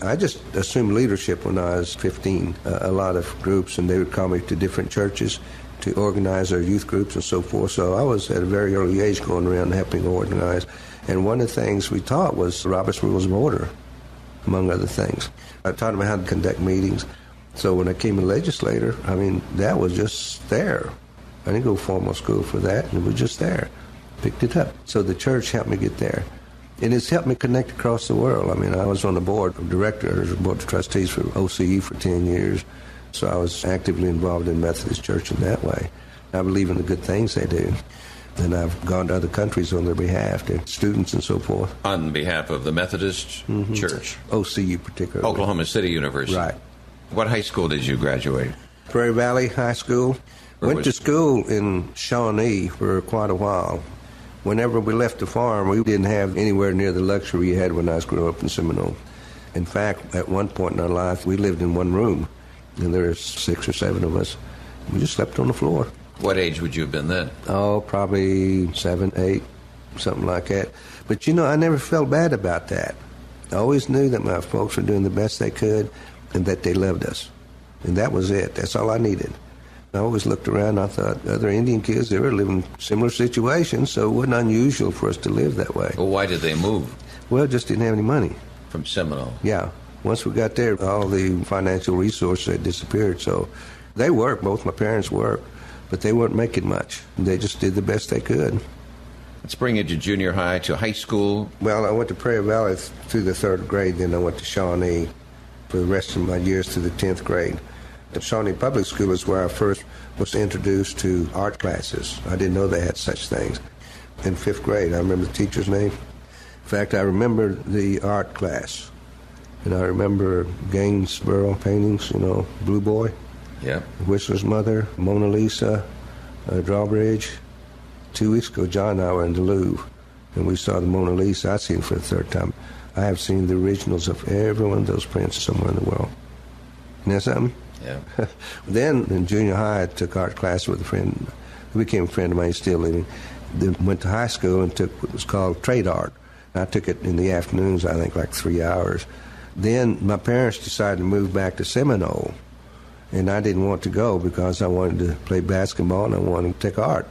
I just assumed leadership when I was 15, a lot of groups, and they would call me to different churches to organize our youth groups and so forth. So I was at a very early age going around helping organize. And one of the things we taught was Robert's Rules of Order, among other things. I taught them how to conduct meetings. So when I became a legislator, that was just there. I didn't go to formal school for that. It was just there. Picked it up. So the church helped me get there. And it's helped me connect across the world. I was on the board of directors, board of trustees for OCE for 10 years. So I was actively involved in Methodist Church in that way. I believe in the good things they do. And I've gone to other countries on their behalf, to students and so forth. On behalf of the Methodist Church? OCU particularly. Oklahoma City University. Right. What high school did you graduate? Prairie Valley High School. Went to school in Shawnee for quite a while. Whenever we left the farm, we didn't have anywhere near the luxury we had when I was growing up in Seminole. In fact, at one point in our life, we lived in one room, and there were 6 or 7 of us. We just slept on the floor. What age would you have been then? Oh, probably 7, 8, something like that. But, I never felt bad about that. I always knew that my folks were doing the best they could and that they loved us. And that was it. That's all I needed. I always looked around and I thought other Indian kids, they were living similar situations, so it wasn't unusual for us to live that way. Well, why did they move? Well, just didn't have any money. From Seminole? Yeah. Once we got there, all the financial resources had disappeared. So they worked, both my parents worked, but they weren't making much. They just did the best they could. Let's bring you to junior high, to high school. Well, I went to Prairie Valley through the 3rd grade, then I went to Shawnee for the rest of my years through the 10th grade. The Shawnee Public School is where I first was introduced to art classes. I didn't know they had such things. In 5th grade, I remember the teacher's name. In fact, I remember the art class. And I remember Gainsborough paintings, Blue Boy, yeah, Whistler's Mother, Mona Lisa, Drawbridge. 2 weeks ago, John and I were in the Louvre, and we saw the Mona Lisa. I've seen it for the 3rd time. I have seen the originals of every one of those prints somewhere in the world. Isn't that something? Yeah. Then in junior high, I took art class with a friend. He became a friend of mine, he's still living. Then went to high school and took what was called trade art. I took it in the afternoons, I think like 3 hours. Then my parents decided to move back to Seminole, and I didn't want to go because I wanted to play basketball and I wanted to take art.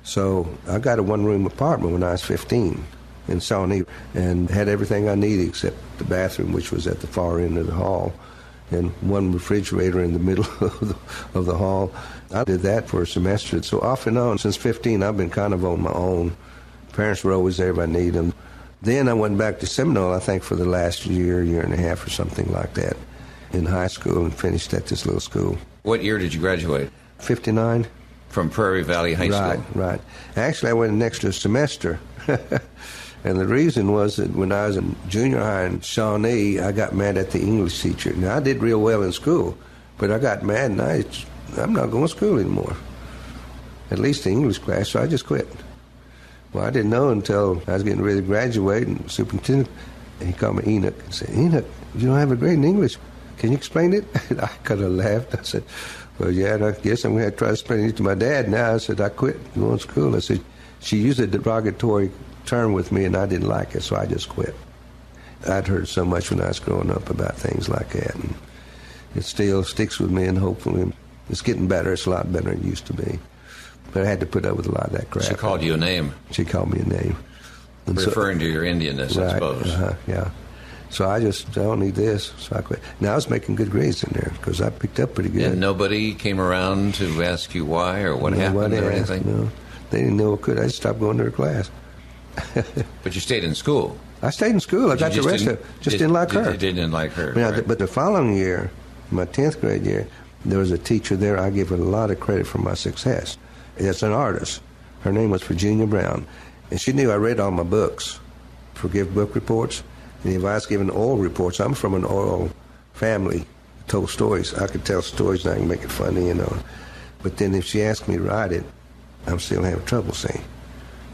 So I got a one-room apartment when I was 15 in Shawnee and had everything I needed except the bathroom, which was at the far end of the hall, and one refrigerator in the middle of the hall. I did that for a semester. So off and on, since 15, I've been kind of on my own. Parents were always there if I needed them. Then I went back to Seminole, I think, for the last year and a half or something like that in high school and finished at this little school. What year did you graduate? 59. From Prairie Valley High School? Right. Actually, I went an extra semester. And the reason was that when I was in junior high in Shawnee, I got mad at the English teacher. Now, I did real well in school, but I got mad and I'm not going to school anymore, at least the English class, so I just quit. Well, I didn't know until I was getting ready to graduate, and the superintendent, he called me Enoch and said, "Enoch, you don't have a grade in English. Can you explain it?" And I kind of laughed. I said, "Well, yeah, I guess I'm going to have to try to explain it to my dad now." I said, "I quit going to school." I said, "She used a derogatory term with me, and I didn't like it, so I just quit." I'd heard so much when I was growing up about things like that, and it still sticks with me, and hopefully it's getting better. It's a lot better than it used to be. But I had to put up with a lot of that crap. She called you a name. She called me a name. And referring to your Indianness, right, I suppose. Yeah. So I don't need this, so I quit. Now, I was making good grades in there because I picked up pretty good. And nobody came around to ask you why or what happened or anything? No, they didn't know what could. I just stopped going to their class. But you stayed in school. I stayed in school. I got the rest of it. Just didn't like her. You didn't like her. Now, right. But the following year, my 10th grade year, there was a teacher there. I give her a lot of credit for my success. It's an artist. Her name was Virginia Brown. And she knew I read all my books for Give Book Reports. And if I was giving oral reports, I'm from an oral family, told stories. I could tell stories and I can make it funny, you know. But then if she asked me to write it, I'm still having trouble saying.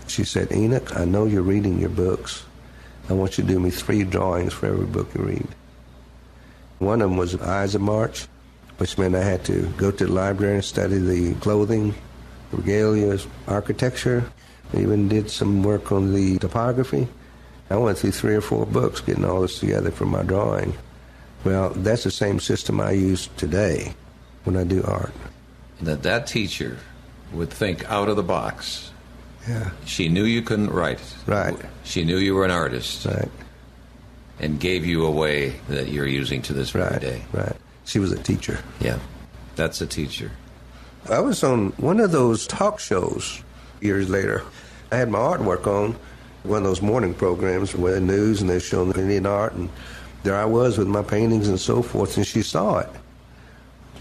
She said, Enoch, I know you're reading your books. I want you to do me 3 drawings for every book you read. One of them was Eyes of March, which meant I had to go to the library and study the clothing, regalia, architecture. I even did some work on the topography. I went through 3 or 4 books getting all this together for my drawing. Well, that's the same system I use today when I do art. That teacher would think out of the box. Yeah. She knew you couldn't write. Right. She knew you were an artist. Right. And gave you a way that you're using to this very day. Right. She was a teacher. Yeah. That's a teacher. I was on one of those talk shows years later. I had my artwork on one of those morning programs where the news and they're showing the Indian art, and there I was with my paintings and so forth, and she saw it.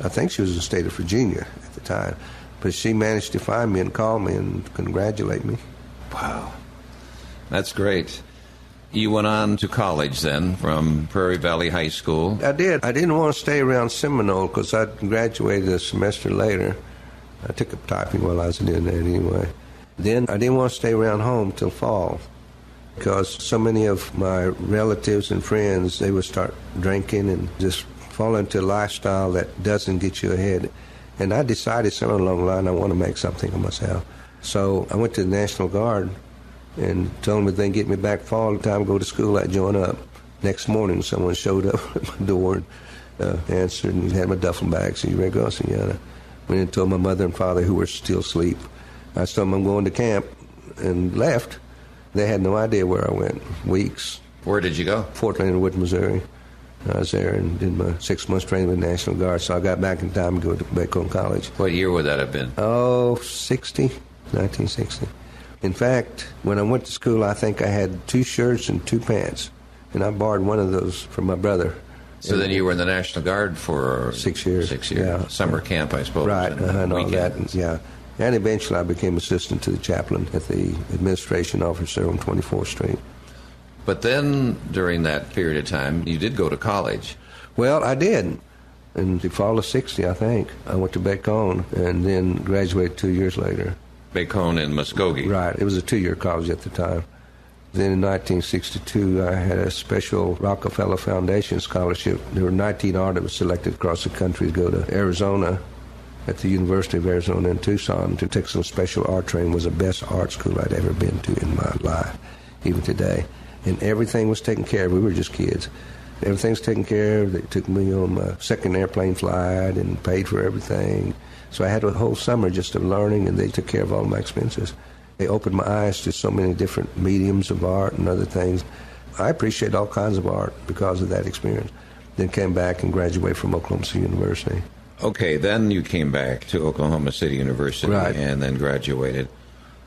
I think she was in the state of Virginia at the time, but she managed to find me and call me and congratulate me. Wow. That's great. You went on to college then from Prairie Valley High School. I did. I didn't want to stay around Seminole because I graduated a semester later. I took up typing while I was doing that anyway. Then I didn't want to stay around home till fall because so many of my relatives and friends, they would start drinking and just fall into a lifestyle that doesn't get you ahead. And I decided somewhere along the line I want to make something of myself. So I went to the National Guard and told them if they can get me back fall time to go to school, I'd join up. Next morning, someone showed up at my door and answered, and he had my duffel bag. So you ready to go? I said, yeah. Went and told my mother and father, who were still asleep. I told them I'm going to camp and left. They had no idea where I went. Weeks. Where did you go? Fort Leonard Wood, Missouri. I was there and did my 6 months training with the National Guard, so I got back in time to go to Bacone College. What year would that have been? 1960. In fact, when I went to school, I think I had 2 shirts and 2 pants, and I borrowed one of those from my brother. So then you were in the National Guard for 6 years. 6 years. Yeah. Summer camp, I suppose. Right, and all that, yeah. And eventually I became assistant to the chaplain at the administration officer on 24th Street. But then, during that period of time, you did go to college. Well, I did. In the fall of 60, I think, I went to Bacone and then graduated 2 years later. Bacone in Muskogee. Right. It was a 2-year college at the time. Then in 1962, I had a special Rockefeller Foundation scholarship. There were 19 artists selected across the country to go to Arizona at the University of Arizona in Tucson to take some special art training. It was the best art school I'd ever been to in my life, even today. And everything was taken care of. We were just kids. Everything's taken care of. They took me on my second airplane flight and paid for everything. So I had a whole summer just of learning, and they took care of all my expenses. They opened my eyes to so many different mediums of art and other things. I appreciate all kinds of art because of that experience. Then came back and graduated from Oklahoma City University. Okay, then you came back to Oklahoma City University Right. And then graduated.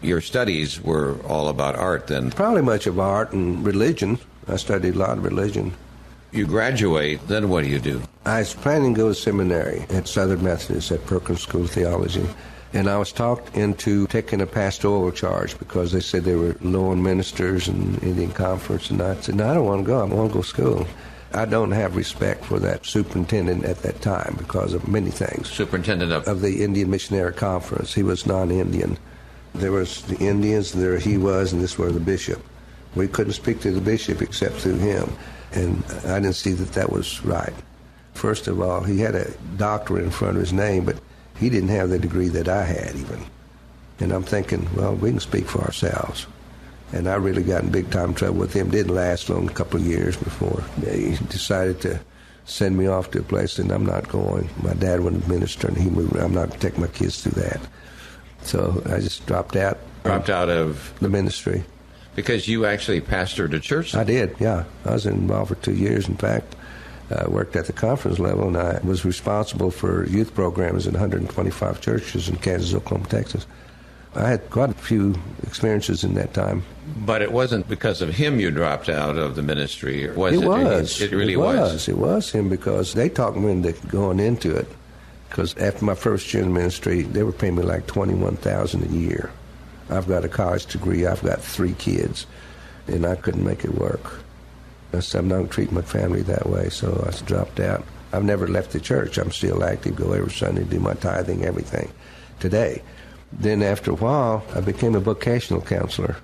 Your studies were all about art then. Probably much of art and religion. I studied a lot of religion. You graduate, then what do you do? I was planning to go to seminary at Southern Methodist at Perkins School of Theology. And I was talked into taking a pastoral charge because they said they were low on ministers and Indian Conference. And I said, no, I don't want to go. I want to go to school. I don't have respect for that superintendent at that time because of many things. Superintendent of the Indian Missionary Conference. He was non-Indian. There was the Indians, there he was, and this was the bishop. We couldn't speak to the bishop except through him. And I didn't see that that was right. First of all, he had a doctorate in front of his name, but he didn't have the degree that I had even. And I'm thinking, well, we can speak for ourselves. And I really got in big time trouble with him. Didn't last long, a couple of years before he decided to send me off to a place, and I'm not going. My dad was a minister, and he moved. I'm not going to take my kids through that. So I just dropped out. Dropped out of the ministry. Because you actually pastored a church? I did, yeah. I was involved for 2 years. In fact, I worked at the conference level, and I was responsible for youth programs in 125 churches in Kansas, Oklahoma, Texas. I had quite a few experiences in that time. But it wasn't because of him you dropped out of the ministry, was it? It was. It really was. It was him because they talked me into going into it. Because after my first year in the ministry, they were paying me like $21,000 a year. I've got a college degree. I've got 3 kids, and I couldn't make it work. I said, I'm not going to treat my family that way, so I dropped out. I've never left the church. I'm still active, go every Sunday, do my tithing, everything today. Then after a while, I became a vocational counselor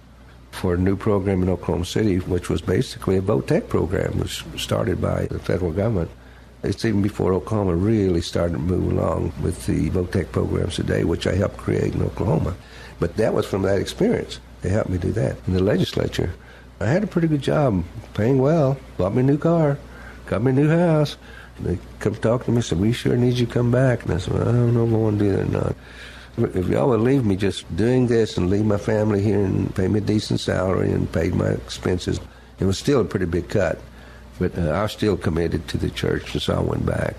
for a new program in Oklahoma City, which was basically a VOTEC program, which was started by the federal government. It's even before Oklahoma really started to move along with the VOTEC programs today, which I helped create in Oklahoma. But that was from that experience. They helped me do that in the legislature. I had a pretty good job, paying well, bought me a new car, got me a new house. They come talk to me and said, we sure need you to come back. And I said, well, I don't know if I want to do that or not. If y'all would leave me just doing this and leave my family here and pay me a decent salary and pay my expenses, it was still a pretty big cut. But I was still committed to the church, and so I went back.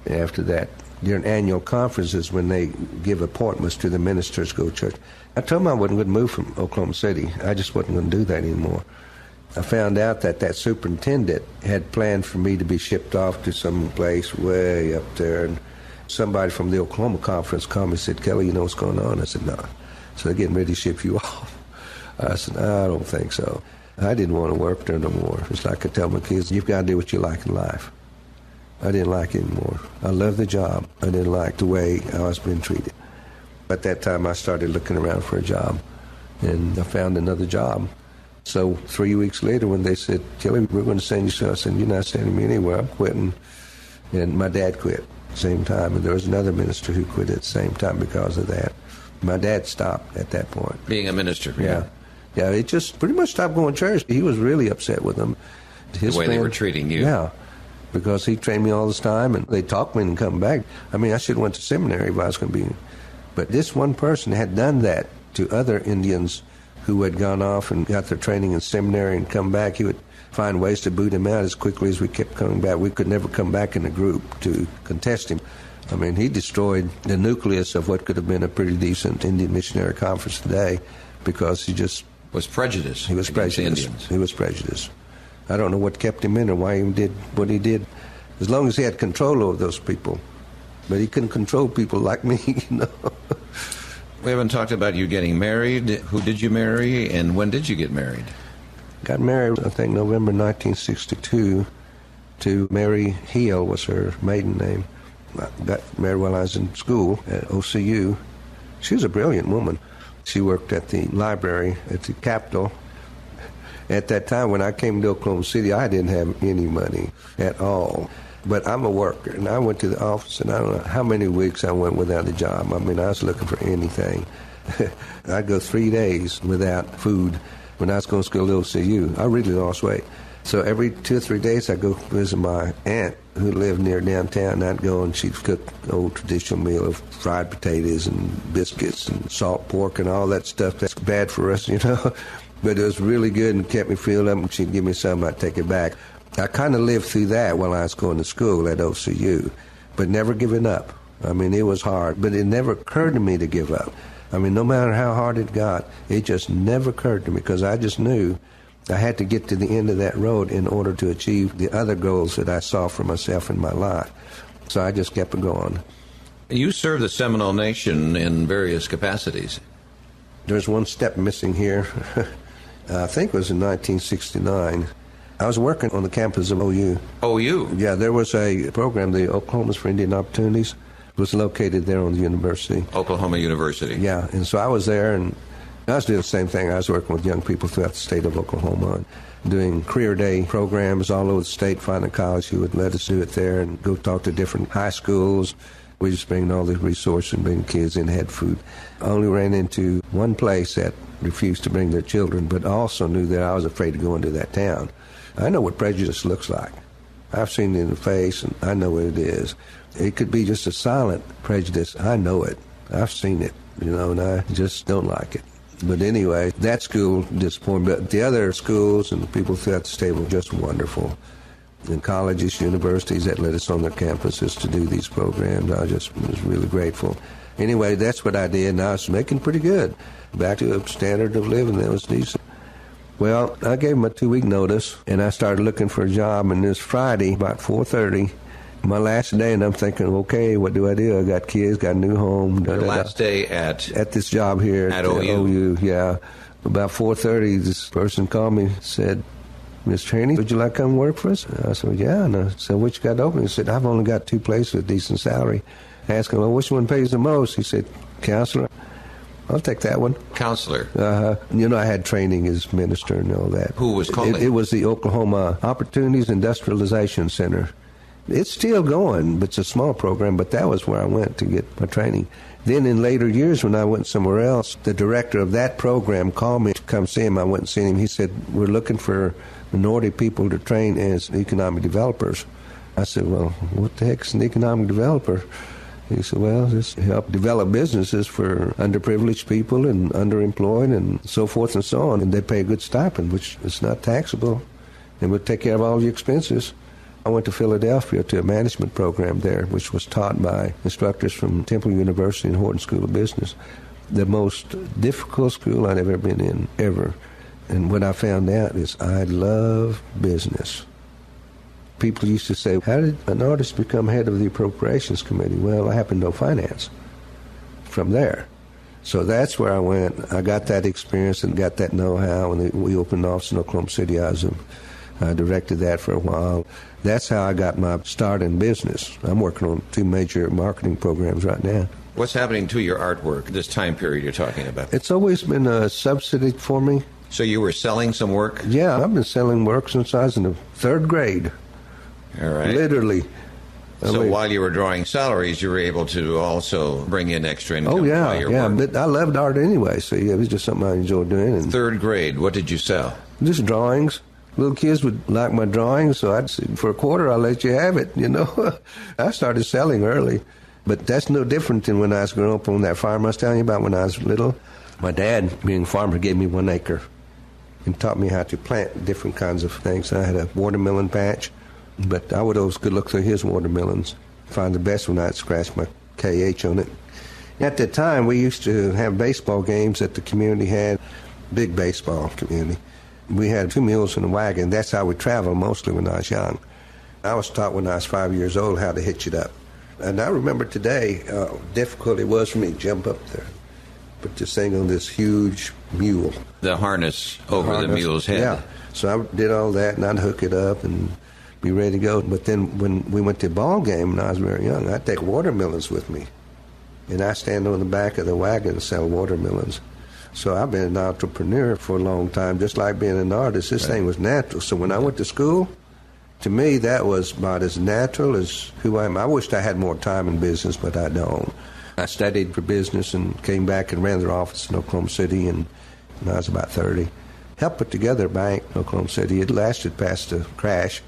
After that, during annual conferences, when they give appointments to the ministers go to church, I told them I wasn't going to move from Oklahoma City. I just wasn't going to do that anymore. I found out that superintendent had planned for me to be shipped off to some place way up there, and somebody from the Oklahoma conference called me and said, Kelly, you know what's going on? I said, no. So they're getting ready to ship you off. I said, I don't think so. I didn't want to work there no more. It's like I tell my kids, you've got to do what you like in life. I didn't like it anymore. I loved the job. I didn't like the way I was being treated. At that time, I started looking around for a job, and I found another job. So 3 weeks later, when they said, Kelly, we're going to send you, so I said, you're not sending me anywhere. I'm quitting. And my dad quit at the same time, and there was another minister who quit at the same time because of that. My dad stopped at that point. Being a minister. Yeah, it just pretty much stopped going to church. He was really upset with them. The way they were treating you. Yeah, because he trained me all this time, and they talked me and come back. I mean, I should have went to seminary if I was going to be. But this one person had done that to other Indians who had gone off and got their training in seminary and come back. He would find ways to boot him out as quickly as we kept coming back. We could never come back in a group to contest him. I mean, he destroyed the nucleus of what could have been a pretty decent Indian missionary conference today because he just was prejudiced. He was prejudiced. Indians. He was prejudiced. I don't know what kept him in or why he did what he did, as long as he had control over those people. But he couldn't control people like me, you know. We haven't talked about you getting married. Who did you marry, and when did you get married? Got married, I think, November 1962 to Mary Heel was her maiden name. I got married while I was in school at OCU. She was a brilliant woman. She worked at the library at the Capitol. At that time, when I came to Oklahoma City, I didn't have any money at all. But I'm a worker, and I went to the office, and I don't know how many weeks I went without a job. I mean, I was looking for anything. I'd go 3 days without food when I was going to school at OCU. I really lost weight. So every 2 or 3 days, I'd go visit my aunt who lived near downtown. I'd go, and she'd cook an old traditional meal of fried potatoes and biscuits and salt pork and all that stuff that's bad for us, you know. But it was really good and kept me filled up, and she'd give me some, I'd take it back. I kind of lived through that while I was going to school at OCU, but never giving up. I mean, it was hard, but it never occurred to me to give up. I mean, no matter how hard it got, it just never occurred to me because I just knew I had to get to the end of that road in order to achieve the other goals that I saw for myself in my life. So I just kept it going. You served the Seminole Nation in various capacities. There's one step missing here. I think it was in 1969. I was working on the campus of OU. OU? Yeah, there was a program, the Oklahomas for Indian Opportunities. It was located there on the university. Oklahoma University. Yeah, and so I was there, and I was doing the same thing. I was working with young people throughout the state of Oklahoma, doing career day programs all over the state, finding a college who would let us do it there and go talk to different high schools. We just bring all the resources and bring kids in, had food. I only ran into one place that refused to bring their children, but also knew that I was afraid to go into that town. I know what prejudice looks like. I've seen it in the face, and I know what it is. It could be just a silent prejudice. I know it. I've seen it, you know, and I just don't like it. But anyway, that school disappointed me. But the other schools and the people throughout the state were just wonderful. And colleges, universities that let us on their campuses to do these programs, I just was really grateful. Anyway, that's what I did, and I was making pretty good. Back to a standard of living that was decent. Well, I gave them a 2-week notice, and I started looking for a job, and this Friday, about 4:30, my last day, and I'm thinking, okay, what do? I got kids, got a new home. Your last day at this job here. At OU? OU, yeah. About 4:30, this person called me, said, Mr. Haney, would you like to come work for us? I said, yeah. And I said, what you got open? He said, I've only got 2 places with decent salary. I asked him, well, which one pays the most? He said, counselor. I'll take that one. Counselor. I had training as minister and all that. Who was calling? It was the Oklahoma Opportunities Industrialization Center. It's still going, but it's a small program, but that was where I went to get my training. Then in later years when I went somewhere else, the director of that program called me to come see him. I went and seen him. He said, we're looking for minority people to train as economic developers. I said, well, what the heck is an economic developer? He said, well, just help develop businesses for underprivileged people and underemployed and so forth and so on. And they pay a good stipend, which is not taxable, and would take care of all your expenses. I went to Philadelphia to a management program there, which was taught by instructors from Temple University and Horton School of Business. The most difficult school I'd ever been in, ever. And what I found out is I love business. People used to say, how did an artist become head of the Appropriations Committee? Well, I happen to know finance from there. So that's where I went. I got that experience and got that know-how. And we opened an office in Oklahoma City. I directed that for a while. That's how I got my start in business. I'm working on 2 major marketing programs right now. What's happening to your artwork this time period you're talking about? It's always been a subsidy for me. So you were selling some work? Yeah, I've been selling work since I was in the 3rd grade. All right. Literally. So while you were drawing salaries, you were able to also bring in extra income. Oh, yeah, work. But I loved art anyway, so it was just something I enjoyed doing. And 3rd grade, what did you sell? Just drawings. Little kids would like my drawings, so I'd say, for a quarter, I'll let you have it, I started selling early, but that's no different than when I was growing up on that farm I was telling you about when I was little. My dad, being a farmer, gave me 1 acre and taught me how to plant different kinds of things. I had a watermelon patch, but I would always go look through his watermelons, find the best one. I'd scratch my KH on it. At that time, we used to have baseball games that the community had, big baseball community. We had 2 mules in a wagon. That's how we traveled mostly when I was young. I was taught when I was 5 years old how to hitch it up. And I remember today how difficult it was for me to jump up there, put this thing on this huge mule. The harness over the mule's head. Yeah. So I did all that, and I'd hook it up and be ready to go. But then when we went to a ball game when I was very young, I'd take watermelons with me. And I stand on the back of the wagon and sell watermelons. So I've been an entrepreneur for a long time, just like being an artist. This thing was natural. So when I went to school, to me, that was about as natural as who I am. I wished I had more time in business, but I don't. I studied for business and came back and ran their office in Oklahoma City, and when I was about 30. Helped put together a bank in Oklahoma City. It lasted past the crash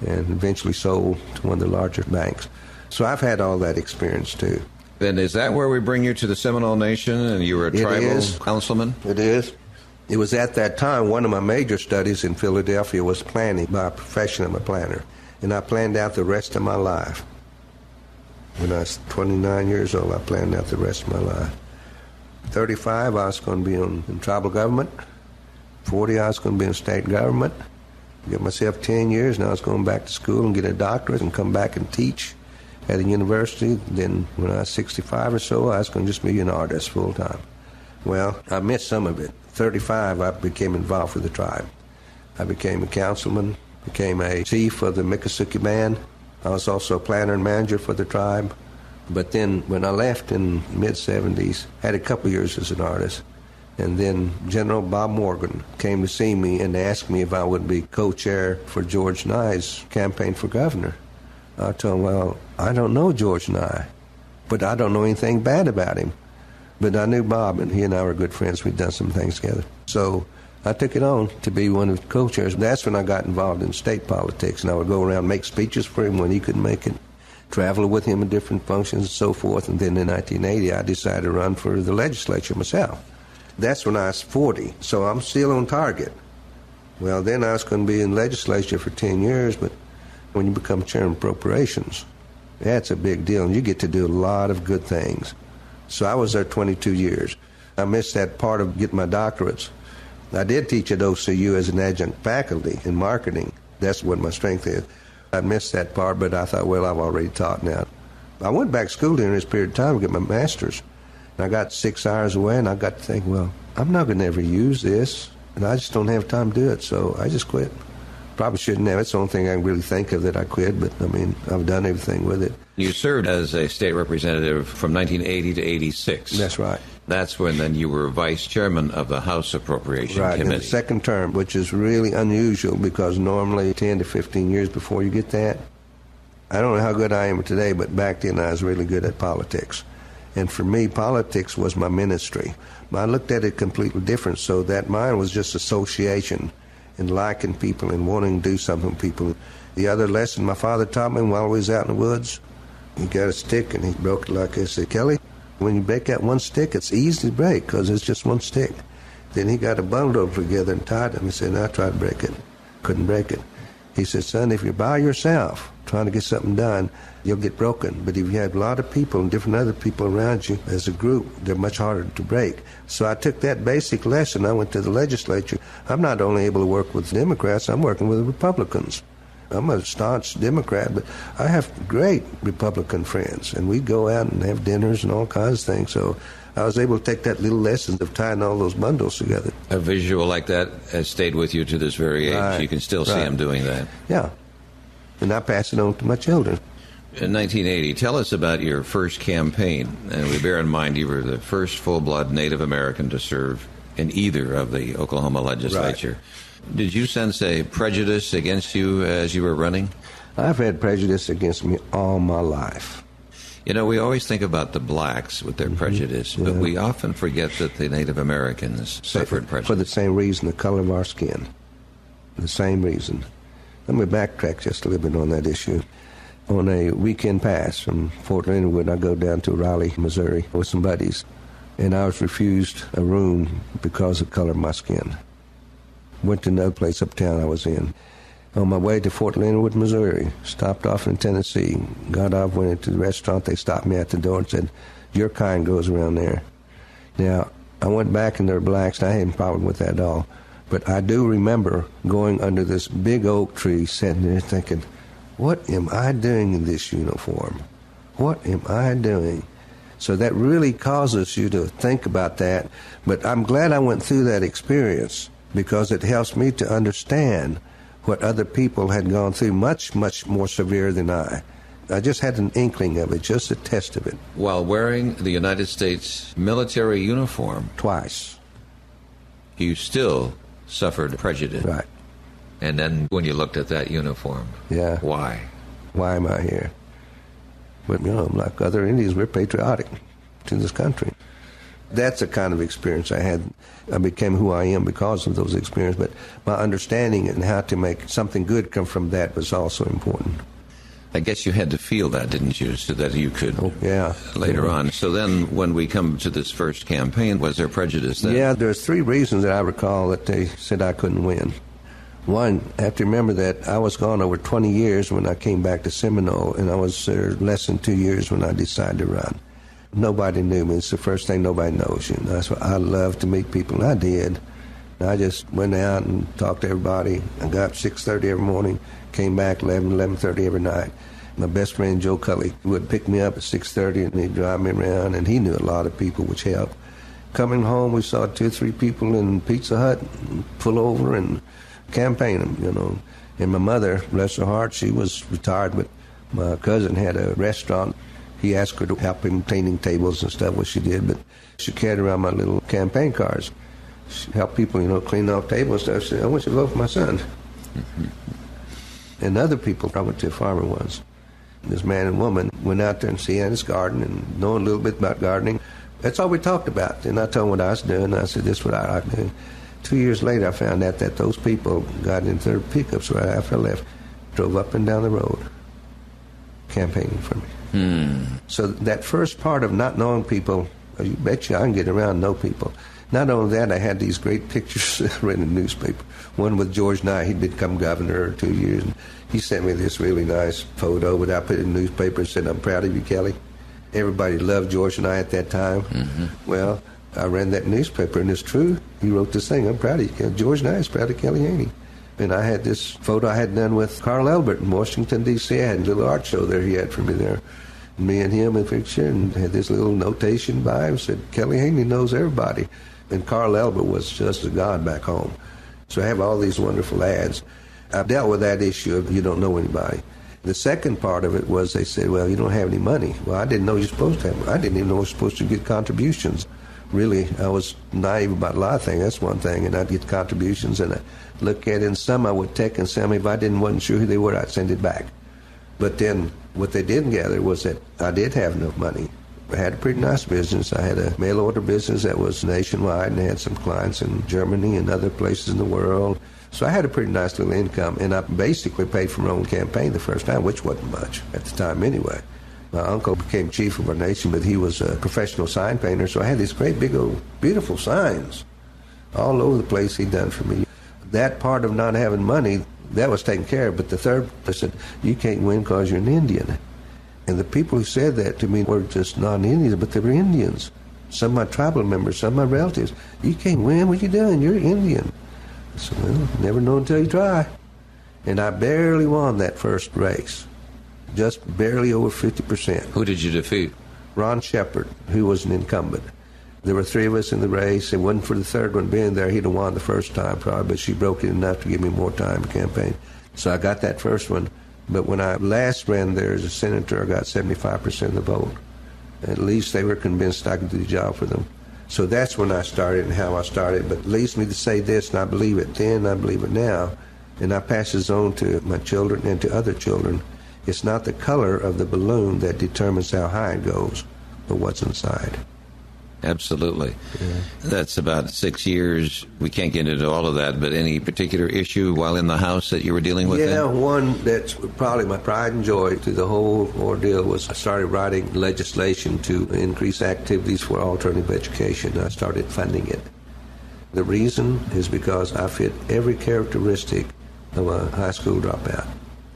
and eventually sold to one of the larger banks. So I've had all that experience, too. Then is that where we bring you to the Seminole Nation, and you were a tribal councilman? It is. It was at that time, one of my major studies in Philadelphia was planning. By profession, I'm a planner. And I planned out the rest of my life. When I was 29 years old, I planned out the rest of my life. 35, I was going to be in tribal government. 40, I was going to be in state government. Get myself 10 years, and I was going back to school and get a doctorate and come back and teach at a university. Then when I was 65 or so, I was going to just be an artist full time. Well, I missed some of it. 35, I became involved with the tribe. I became a councilman, became a chief of the Miccosukee Band. I was also a planner and manager for the tribe. But then when I left in the mid-70s, had a couple years as an artist. And then General Bob Morgan came to see me and asked me if I would be co-chair for George Nye's campaign for governor. I told him, well, I don't know George Nye, but I don't know anything bad about him. But I knew Bob, and he and I were good friends. We'd done some things together. So I took it on to be one of the co-chairs. That's when I got involved in state politics, and I would go around and make speeches for him when he couldn't make it, travel with him in different functions and so forth. And then in 1980, I decided to run for the legislature myself. That's when I was 40, so I'm still on target. Well, then I was going to be in legislature for 10 years, but when you become chairman of appropriations, that's a big deal, and you get to do a lot of good things. So I was there 22 years. I missed that part of getting my doctorates. I did teach at OCU as an adjunct faculty in marketing. That's what my strength is. I missed that part, but I thought, well, I've already taught now. I went back to school during this period of time to get my master's. And I got 6 hours away, and I got to think, well, I'm not going to ever use this, and I just don't have time to do it, so I just quit. Probably shouldn't have. It's the only thing I can really think of that I quit, but, I mean, I've done everything with it. You served as a state representative from 1980 to 86. That's right. That's when then you were vice chairman of the House Appropriations Committee. Right, in the second term, which is really unusual because normally 10 to 15 years before you get that. I don't know how good I am today, but back then I was really good at politics. And for me, politics was my ministry. I looked at it completely different, so that mine was just association and liking people and wanting to do something with people. The other lesson my father taught me while we was out in the woods, he got a stick and he broke it like this. He said, Kelly, when you break that one stick, it's easy to break because it's just one stick. Then he got a bundle together and tied them. He said, I tried to break it. Couldn't break it. He said, son, if you're by yourself trying to get something done, you'll get broken. But if you have a lot of people and different other people around you as a group, they're much harder to break. So I took that basic lesson. I went to the legislature. I'm not only able to work with Democrats, I'm working with Republicans. I'm a staunch Democrat, but I have great Republican friends, and we go out and have dinners and all kinds of things. So I was able to take that little lesson of tying all those bundles together. A visual like that has stayed with you to this very age. Right. You can still see him doing that. Yeah. And I pass it on to my children. In 1980, tell us about your first campaign. And we bear in mind you were the first full-blood Native American to serve in either of the Oklahoma legislature. Right. Did you sense a prejudice against you as you were running? I've had prejudice against me all my life. You know, we always think about the blacks with their prejudice, but we often forget that the Native Americans suffered prejudice. For the same reason, the color of our skin. The same reason. Let me backtrack just a little bit on that issue. On a weekend pass from Fort Leonard Wood, I go down to Raleigh, Missouri with some buddies, and I was refused a room because of the color of my skin. Went to another place uptown I was in. On my way to Fort Leonard Wood, Missouri, stopped off in Tennessee, got off, went into the restaurant. They stopped me at the door and said, your kind goes around there. Now, I went back and there were blacks, and I had a problem with that at all. But I do remember going under this big oak tree, sitting there thinking, what am I doing in this uniform? What am I doing? So that really causes you to think about that. But I'm glad I went through that experience because it helps me to understand what other people had gone through much, much more severe than I. I just had an inkling of it, just a test of it. While wearing the United States military uniform. Twice. You still suffered prejudice. Right. And then when you looked at that uniform, why? Why am I here? But, you know, like other Indians, we're patriotic to this country. That's the kind of experience I had. I became who I am because of those experiences. But my understanding and how to make something good come from that was also important. I guess you had to feel that, didn't you, so that you could later on. So then when we come to this first campaign, was there prejudice then? Yeah, there's three reasons that I recall that they said I couldn't win. One, I have to remember that I was gone over 20 years when I came back to Seminole, and I was there less than 2 years when I decided to run. Nobody knew me. It's the first thing nobody knows you. That's why I love to meet people, and I did. I just went out and talked to everybody. I got up 6:30 every morning, came back 11:30 every night. My best friend Joe Cully would pick me up at 6:30 and he'd drive me around, and he knew a lot of people, which helped. Coming home, we saw 2 or 3 people in Pizza Hut pull over and campaign them, you know. And my mother, bless her heart, she was retired, but my cousin had a restaurant. He asked her to help him cleaning tables and stuff, which she did, but she carried around my little campaign cards. She helped people, you know, clean off tables and stuff. She said, I want you to vote for my son. And other people, I went to a farmer once. This man and woman went out there and see his garden and knowing a little bit about gardening. That's all we talked about. And I told them what I was doing. I said, this is what I like to do. 2 years later, I found out that those people got into their pickups right after I left, drove up and down the road, campaigning for me. So that first part of not knowing people, you bet you I can get around and know people. Not only that, I had these great pictures read in the newspaper. One with George Nye. He'd become governor 2 years. And he sent me this really nice photo, but I put it in the newspaper and said, I'm proud of you, Kelly. Everybody loved George Nye at that time. Well, I read that newspaper, and it's true. He wrote this thing, I'm proud of you. George Nye is proud of Kelly Haney. And I had this photo I had done with Carl Elbert in Washington, D.C. I had a little art show there he had for me there. Me and him in a picture, and had this little notation by him, said, Kelly Haney knows everybody. And Carl Elbert was just a god back home. So I have all these wonderful ads. I dealt with that issue of you don't know anybody. The second part of it was they said, well, you don't have any money. Well, I didn't know you're supposed to have money. I didn't even know I was supposed to get contributions. Really, I was naive about a lot of things. That's one thing. And I'd get contributions, and I'd look at it, and some I would take and send me. If wasn't sure who they were, I'd send it back. But then what they didn't gather was that I did have enough money. I had a pretty nice business. I had a mail order business that was nationwide, and I had some clients in Germany and other places in the world. So I had a pretty nice little income, and I basically paid for my own campaign the first time, which wasn't much at the time anyway. My uncle became chief of our nation, but he was a professional sign painter, so I had these great big old beautiful signs all over the place he'd done for me. That part of not having money, that was taken care of, but the third, I said, you can't win because you're an Indian. And the people who said that to me were just non-Indians, but they were Indians. Some of my tribal members, some of my relatives. You can't win, what you doing? You're Indian. I said, well, never know until you try. And I barely won that first race, just barely over 50%. Who did you defeat? Ron Shepard, who was an incumbent. There were three of us in the race. It wasn't for the third one being there. He'd have won the first time probably, but she broke it enough to give me more time to campaign. So I got that first one. But when I last ran there as a senator, I got 75% of the vote. At least they were convinced I could do the job for them. So that's when I started and how I started. But it leads me to say this, and I believe it then, I believe it now, and I pass this on to my children and to other children. It's not the color of the balloon that determines how high it goes, but what's inside. Absolutely. Yeah. That's about 6 years. We can't get into all of that, but any particular issue while in the House that you were dealing with? Yeah, one that's probably my pride and joy to the whole ordeal was I started writing legislation to increase activities for alternative education. I started funding it. The reason is because I fit every characteristic of a high school dropout.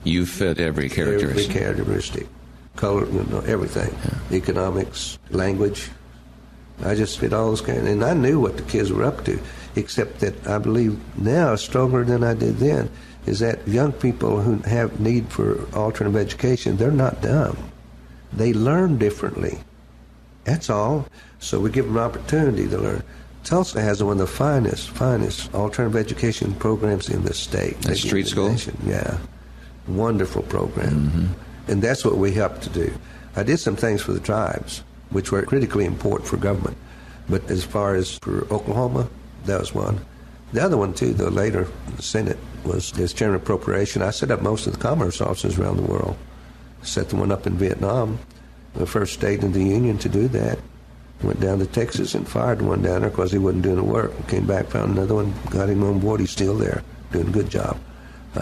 You fit every characteristic? Every characteristic. Color, everything. Yeah. Economics, language. I just fit all those kinds, and I knew what the kids were up to, except that I believe now, stronger than I did then, is that young people who have need for alternative education, they're not dumb. They learn differently. That's all. So we give them an opportunity to learn. Tulsa has one of the finest alternative education programs in the state. That's street school? Nation. Yeah. Wonderful program. Mm-hmm. And that's what we help to do. I did some things for the tribes, which were critically important for government. But as far as for Oklahoma, that was one. The other one, too, though, later, the Senate, was as chairman of appropriation. I set up most of the commerce offices around the world. Set the one up in Vietnam, the first state in the Union to do that. Went down to Texas and fired one down there because he wasn't doing the work. Came back, found another one, got him on board. He's still there, doing a good job.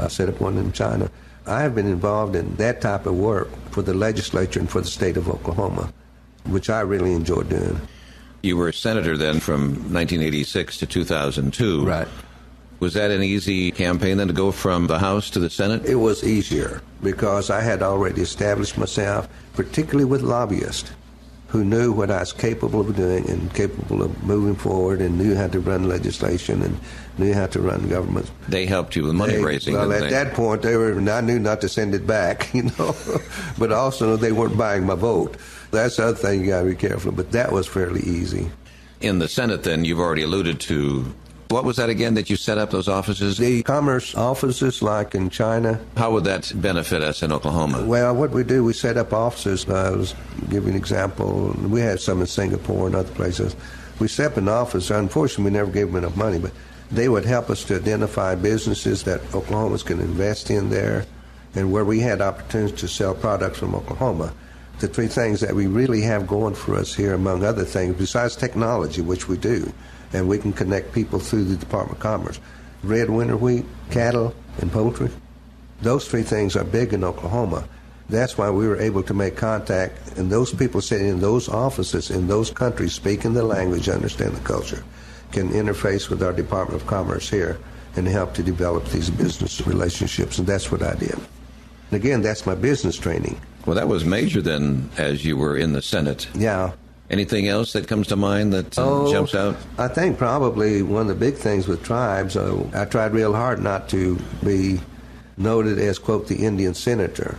Set up one in China. I have been involved in that type of work for the legislature and for the state of Oklahoma, which I really enjoy doing. You were a senator then from 1986 to 2002. Right. Was that an easy campaign then to go from the House to the Senate? It was easier because I had already established myself, particularly with lobbyists who knew what I was capable of doing and capable of moving forward and knew how to run legislation and knew how to run government. They helped you with money raising. Well, at that point, I knew not to send it back, but also they weren't buying my vote. That's the other thing you got to be careful. But that was fairly easy. In the Senate, then, you've already alluded to, what was that again that you set up those offices? The commerce offices, like in China. How would that benefit us in Oklahoma? Well, what we do, we set up offices. I was giving an example. We had some in Singapore and other places. We set up an office. Unfortunately, we never gave them enough money, but they would help us to identify businesses that Oklahomans can invest in there and where we had opportunities to sell products from Oklahoma. The three things that we really have going for us here, among other things, besides technology, which we do, and we can connect people through the Department of Commerce. Red winter wheat, cattle, and poultry. Those three things are big in Oklahoma. That's why we were able to make contact, and those people sitting in those offices in those countries, speaking the language, understand the culture, can interface with our Department of Commerce here and help to develop these business relationships, and that's what I did. And again, that's my business training. Well, that was major then as you were in the Senate. Yeah. Anything else that comes to mind that jumps out? I think probably one of the big things with tribes, I tried real hard not to be noted as, quote, the Indian senator.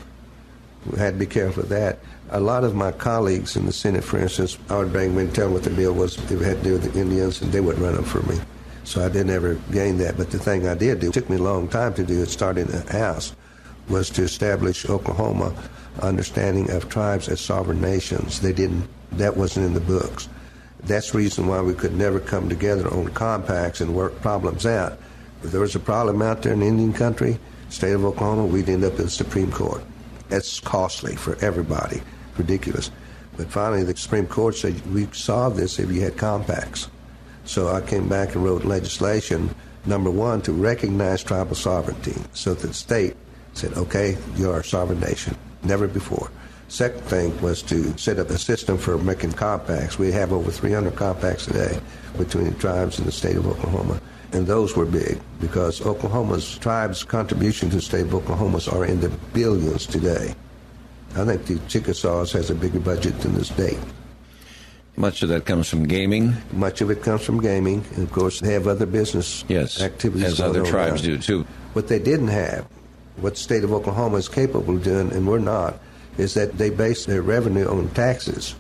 We had to be careful of that. A lot of my colleagues in the Senate, for instance, I would bring them in and tell them what the bill was, if it had to do with the Indians, and they would run them for me. So I didn't ever gain that. But the thing I did do, it took me a long time to do it, starting in the House, was to establish Oklahoma understanding of tribes as sovereign nations. That wasn't in the books. That's the reason why we could never come together on compacts and work problems out. If there was a problem out there in Indian country, state of Oklahoma, we'd end up in the Supreme Court. That's costly for everybody, ridiculous. But finally, the Supreme Court said we solved this if you had compacts. So I came back and wrote legislation, number one, to recognize tribal sovereignty, so that the state said, okay, you're a sovereign nation. Never before. Second thing was to set up a system for making compacts. We have over 300 compacts today between the tribes and the state of Oklahoma. And those were big because Oklahoma's tribes' contribution to the state of Oklahoma are in the billions today. I think the Chickasaws has a bigger budget than the state. Much of that comes from gaming? Much of it comes from gaming. And, of course, they have other business activities. As other tribes do, too. What they didn't have, what the state of Oklahoma is capable of doing, and we're not, is that they base their revenue on taxes.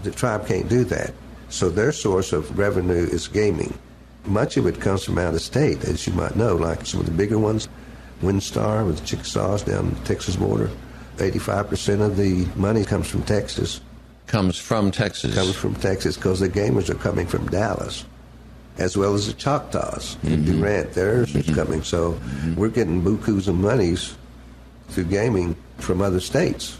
The tribe can't do that. So their source of revenue is gaming. Much of it comes from out of state, as you might know, like some of the bigger ones, Windstar with the Chickasaws down the Texas border. 85% of the money comes from Texas. Comes from Texas because the gamers are coming from Dallas, as well as the Choctaws in Durant. Theirs is coming. So we're getting bukus of monies through gaming from other states.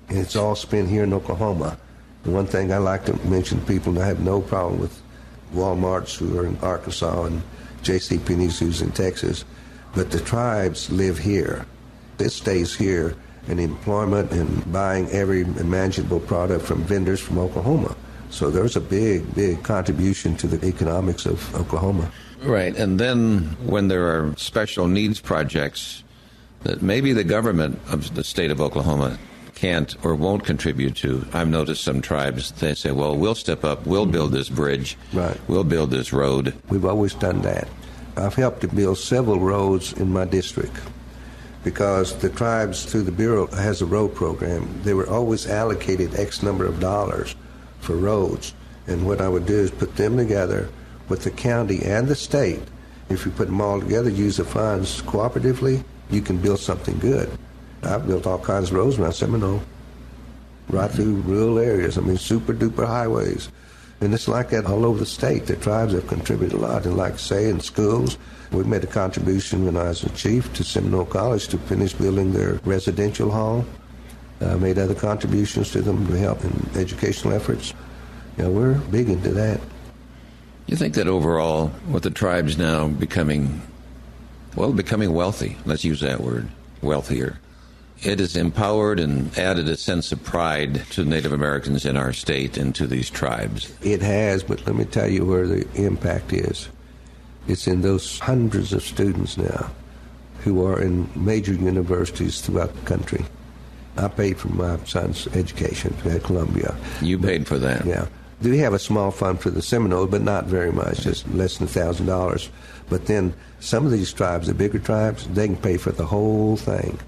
And it's all spent here in Oklahoma. The one thing I like to mention to people, and I have no problem with Walmarts who are in Arkansas and JCPenney's who's in Texas, but the tribes live here. It stays here in employment and buying every imaginable product from vendors from Oklahoma. So there's a big, big contribution to the economics of Oklahoma. Right, and then when there are special needs projects that maybe the government of the state of Oklahoma can't or won't contribute to, I've noticed some tribes, they say, well, we'll step up, we'll build this bridge, right, we'll build this road. We've always done that. I've helped to build several roads in my district because the tribes through the Bureau has a road program. They were always allocated X number of dollars for roads. And what I would do is put them together with the county and the state. If you put them all together, use the funds cooperatively, you can build something good. I've built all kinds of roads around Seminole, right through rural areas. I mean, super-duper highways. And it's like that all over the state. The tribes have contributed a lot. And like I say, in schools, we made a contribution when I was a chief to Seminole College to finish building their residential hall. Made other contributions to them to help in educational efforts. You know, we're big into that. You think that overall, with the tribes now becoming wealthy, let's use that word, wealthier, it has empowered and added a sense of pride to Native Americans in our state and to these tribes? It has, but let me tell you where the impact is. It's in those hundreds of students now who are in major universities throughout the country. I paid for my son's education at Columbia. You paid for that? Yeah. We have a small fund for the Seminoles, but not very much, just less than $1,000. But then some of these tribes, the bigger tribes, they can pay for the whole thing,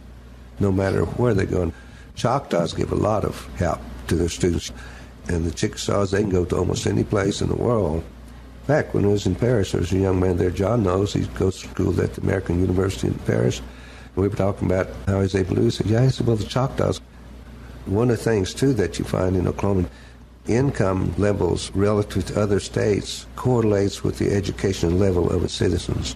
no matter where they're going. Choctaws give a lot of help to their students. And the Chickasaws, they can go to almost any place in the world. In fact, when I was in Paris, there was a young man there, John knows, he goes to school at the American University in Paris. We were talking about how he's able to do it. He said, well, the Choctaws. One of the things, too, that you find in Oklahoma, income levels relative to other states correlates with the education level of its citizens.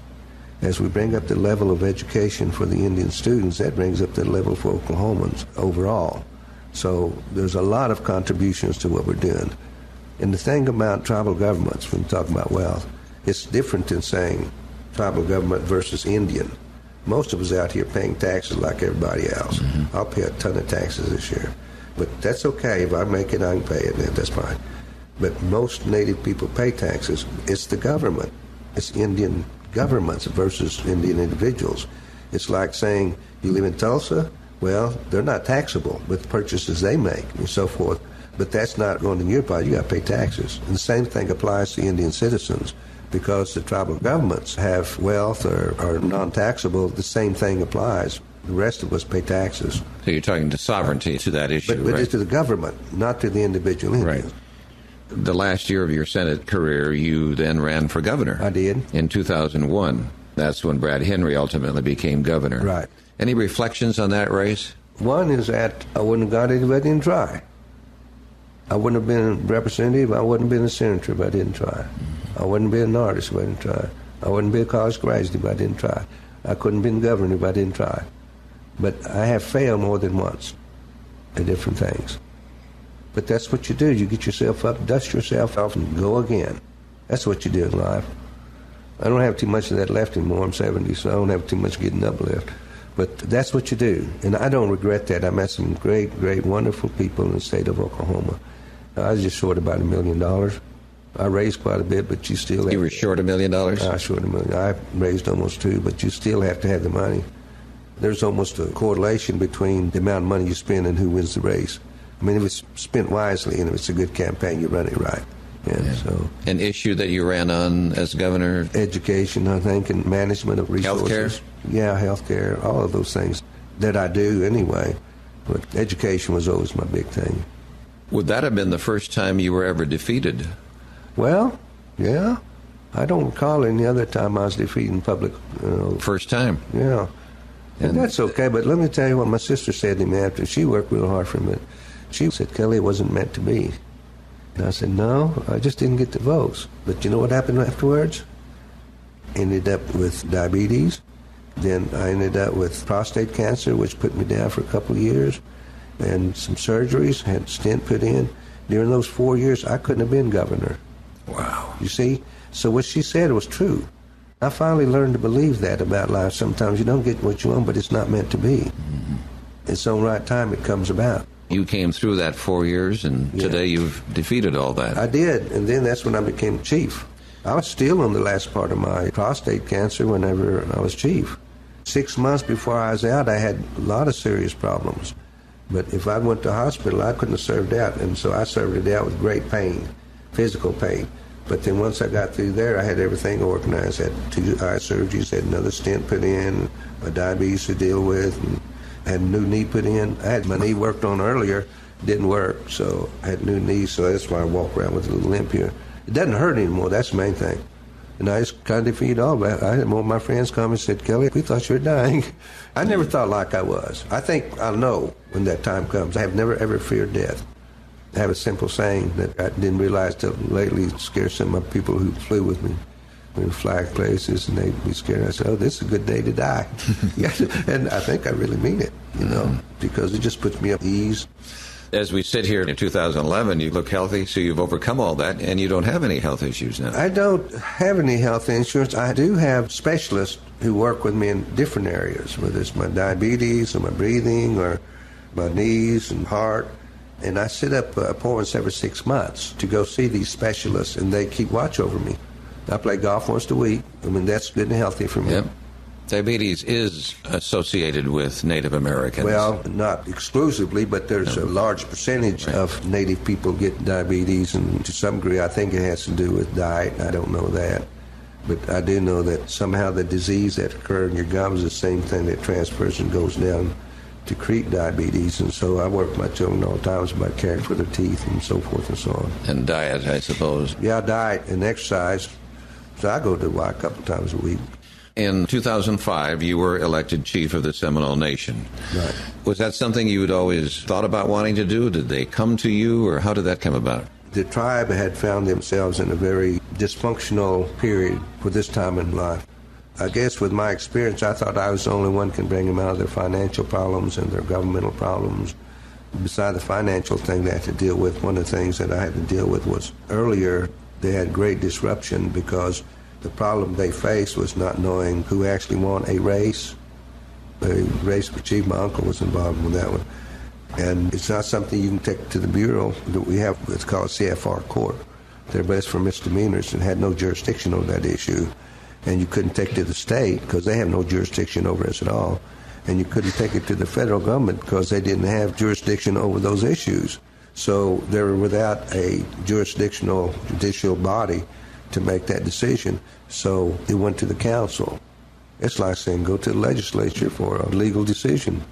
As we bring up the level of education for the Indian students, that brings up the level for Oklahomans overall. So there's a lot of contributions to what we're doing. And the thing about tribal governments, when we talk about wealth, it's different than saying tribal government versus Indian. Most of us out here paying taxes like everybody else. I'll pay a ton of taxes this year. But that's okay. If I make it, I can pay it. That's fine. But most Native people pay taxes. It's the government. It's Indian governments versus Indian individuals. It's like saying you live in Tulsa. Well, they're not taxable, but the purchases they make and so forth. But that's not going in your pocket. You got to pay taxes. And the same thing applies to Indian citizens. Because the tribal governments have wealth or are non-taxable, the same thing applies. The rest of us pay taxes. So you're talking to sovereignty to that issue, but right? it's to the government, not to the individual Indians. Right. The last year of your Senate career, you then ran for governor. I did. In 2001. That's when Brad Henry ultimately became governor. Right. Any reflections on that race? One is that I wouldn't have got it if I didn't try. I wouldn't have been a representative. I wouldn't have been a senator if I didn't try. I wouldn't be an artist if I didn't try. I wouldn't be a college graduate if I didn't try. I couldn't have been governor if I didn't try. But I have failed more than once at different things. But that's what you do. You get yourself up, dust yourself off, and go again. That's what you do in life. I don't have too much of that left anymore. I'm 70, so I don't have too much getting up left. But that's what you do. And I don't regret that. I met some great, wonderful people in the state of Oklahoma. I was just short about $1 million. I raised quite a bit, but you still have... You were short $1 million? I was short $1 million. I raised almost $2 million, but you still have to have the money. There's almost a correlation between the amount of money you spend and who wins the race. I mean, if it's spent wisely and if it's a good campaign, you run it right. Yeah. So an issue that you ran on as governor? Education, I think, and management of resources. Healthcare? Yeah, healthcare, all of those things that I do anyway. But education was always my big thing. Would that have been the first time you were ever defeated? Well, yeah. I don't recall any other time I was defeated in public. First time? Yeah. And that's okay, but let me tell you what my sister said to me after. She worked real hard for me. She said, Kelly, it wasn't meant to be. And I said, no, I just didn't get the votes. But you know what happened afterwards? Ended up with diabetes. Then I ended up with prostate cancer, which put me down for a couple of years. And some surgeries, had a stent put in. During those 4 years, I couldn't have been governor. Wow. You see? So what she said was true. I finally learned to believe that about life. Sometimes you don't get what you want, but it's not meant to be. Mm-hmm. It's on right time it comes about. You came through that 4 years, and today you've defeated all that. I did, and then that's when I became chief. I was still on the last part of my prostate cancer whenever I was chief. 6 months before I was out, I had a lot of serious problems. But if I went to hospital, I couldn't have served out, and so I served it out with great pain, physical pain. But then once I got through there, I had everything organized. I had 2 eye surgeries, had another stent put in, my diabetes to deal with, and I had a new knee put in. I had my knee worked on earlier, didn't work, so I had a new knee, so that's why I walk around with a little limp here. It doesn't hurt anymore, that's the main thing. And I just kind of defeated all that. I had more of my friends come and said, Kelly, we thought you were dying. I never thought like I was. I think I'll know when that time comes. I have never, ever feared death. I have a simple saying that I didn't realize till lately scared some of my people who flew with me. We would fly places and they'd be scared. I said, oh, this is a good day to die. And I think I really mean it, because it just puts me at ease. As we sit here in 2011, you look healthy, so you've overcome all that, and you don't have any health issues now. I don't have any health insurance. I do have specialists who work with me in different areas, whether it's my diabetes or my breathing or my knees and heart. And I set up appointments every 6 months to go see these specialists, and they keep watch over me. I play golf once a week. I mean, that's good and healthy for me. Yep. Diabetes is associated with Native Americans. Well, not exclusively, but there's a large percentage of Native people get diabetes, and to some degree I think it has to do with diet. I don't know that. But I do know that somehow the disease that occurs in your gums is the same thing that transfers and goes down to create diabetes. And so I work with my children all the time about caring for their teeth and so forth and so on. And diet, I suppose. Yeah, diet and exercise. So I go to the Y a couple times a week. In 2005, you were elected chief of the Seminole Nation. Right. Was that something you had always thought about wanting to do? Did they come to you, or how did that come about? The tribe had found themselves in a very dysfunctional period for this time in life. I guess with my experience, I thought I was the only one who can bring them out of their financial problems and their governmental problems. Besides the financial thing they had to deal with, one of the things that I had to deal with was earlier they had great disruption because the problem they faced was not knowing who actually won a race. The race for chief, my uncle was involved with that one. And it's not something you can take to the Bureau. We have what's called CFR court. They're best for misdemeanors and had no jurisdiction over that issue. And you couldn't take it to the state because they have no jurisdiction over us at all. And you couldn't take it to the federal government because they didn't have jurisdiction over those issues. So they were without a jurisdictional judicial body to make that decision. So it went to the council. It's like saying go to the legislature for a legal decision.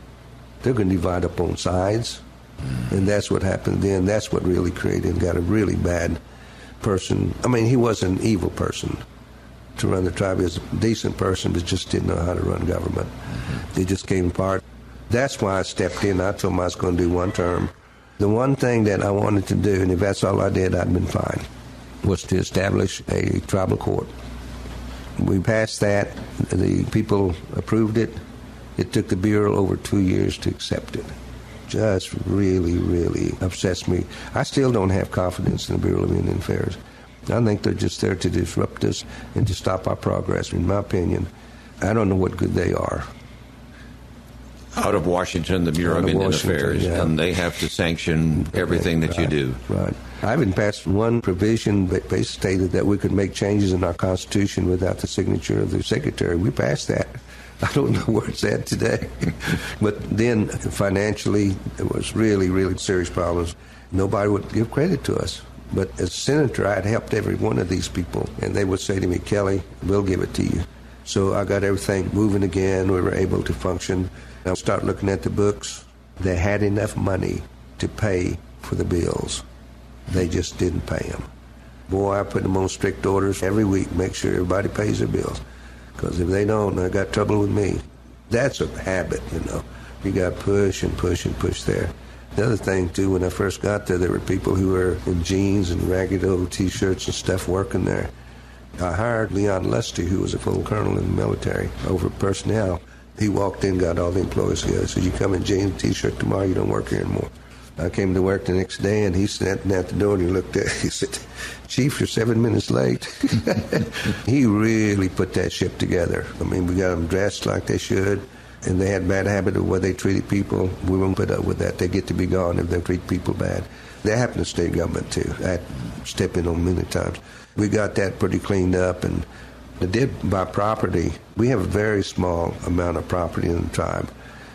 They're going to divide up on sides. And that's what happened then. That's what really created and got a really bad person. I mean, he wasn't an evil person to run the tribe. He was a decent person, but just didn't know how to run government. They just came apart. That's why I stepped in. I told him I was going to do one term. The one thing that I wanted to do, and if that's all I did, I'd been fine, was to establish a tribal court. We passed that. The people approved it. It took the Bureau over 2 years to accept it. Just really, really upsets me. I still don't have confidence in the Bureau of Indian Affairs. I think they're just there to disrupt us and to stop our progress, in my opinion. I don't know what good they are. Out of Washington, the Bureau of Indian Affairs, yeah. And they have to sanction everything that you do. Right. I even passed one provision that basically stated that we could make changes in our Constitution without the signature of the Secretary. We passed that. I don't know where it's at today. But then financially, it was really, really serious problems. Nobody would give credit to us. But as senator, I'd helped every one of these people, and they would say to me, Kelly, we'll give it to you. So I got everything moving again. We were able to function. I started looking at the books. They had enough money to pay for the bills. They just didn't pay them. Boy, I put them on strict orders every week, make sure everybody pays their bills. Because if they don't, they got trouble with me. That's a habit, you know. You got to push and push and push there. The other thing, too, when I first got there were people who were in jeans and ragged old T-shirts and stuff working there. I hired Leon Lusty, who was a full colonel in the military, over personnel. He walked in, got all the employees together. Said, you come in jeans and T-shirt tomorrow, you don't work here anymore. I came to work the next day, and he's standing at the door, and he looked at he said, Chief, you're 7 minutes late. He really put that ship together. I mean, we got them dressed like they should, and they had a bad habit of the way they treated people. We won't put up with that. They get to be gone if they treat people bad. That happened to state government, too. I stepped in on many times. We got that pretty cleaned up, and I did buy property. We have a very small amount of property in the tribe.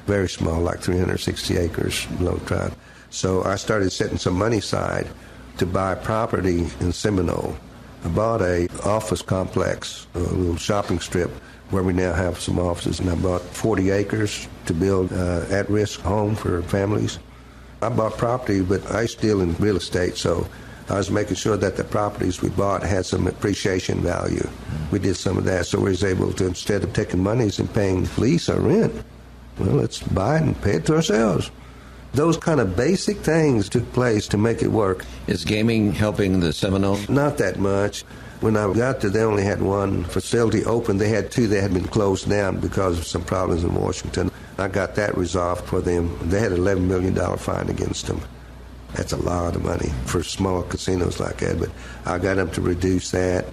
Very small, like 360 acres below the tribe. So I started setting some money aside to buy property in Seminole. I bought a office complex, a little shopping strip, where we now have some offices, and I bought 40 acres to build at-risk home for families. I bought property, but I still in real estate, so I was making sure that the properties we bought had some appreciation value. We did some of that, so we was able to, instead of taking monies and paying lease or rent, well, let's buy it and pay it to ourselves. Those kind of basic things took place to make it work. Is gaming helping the Seminoles? Not that much. When I got there, they only had one facility open. They had two that had been closed down because of some problems in Washington. I got that resolved for them. They had an $11 million fine against them. That's a lot of money for small casinos like that, but I got them to reduce that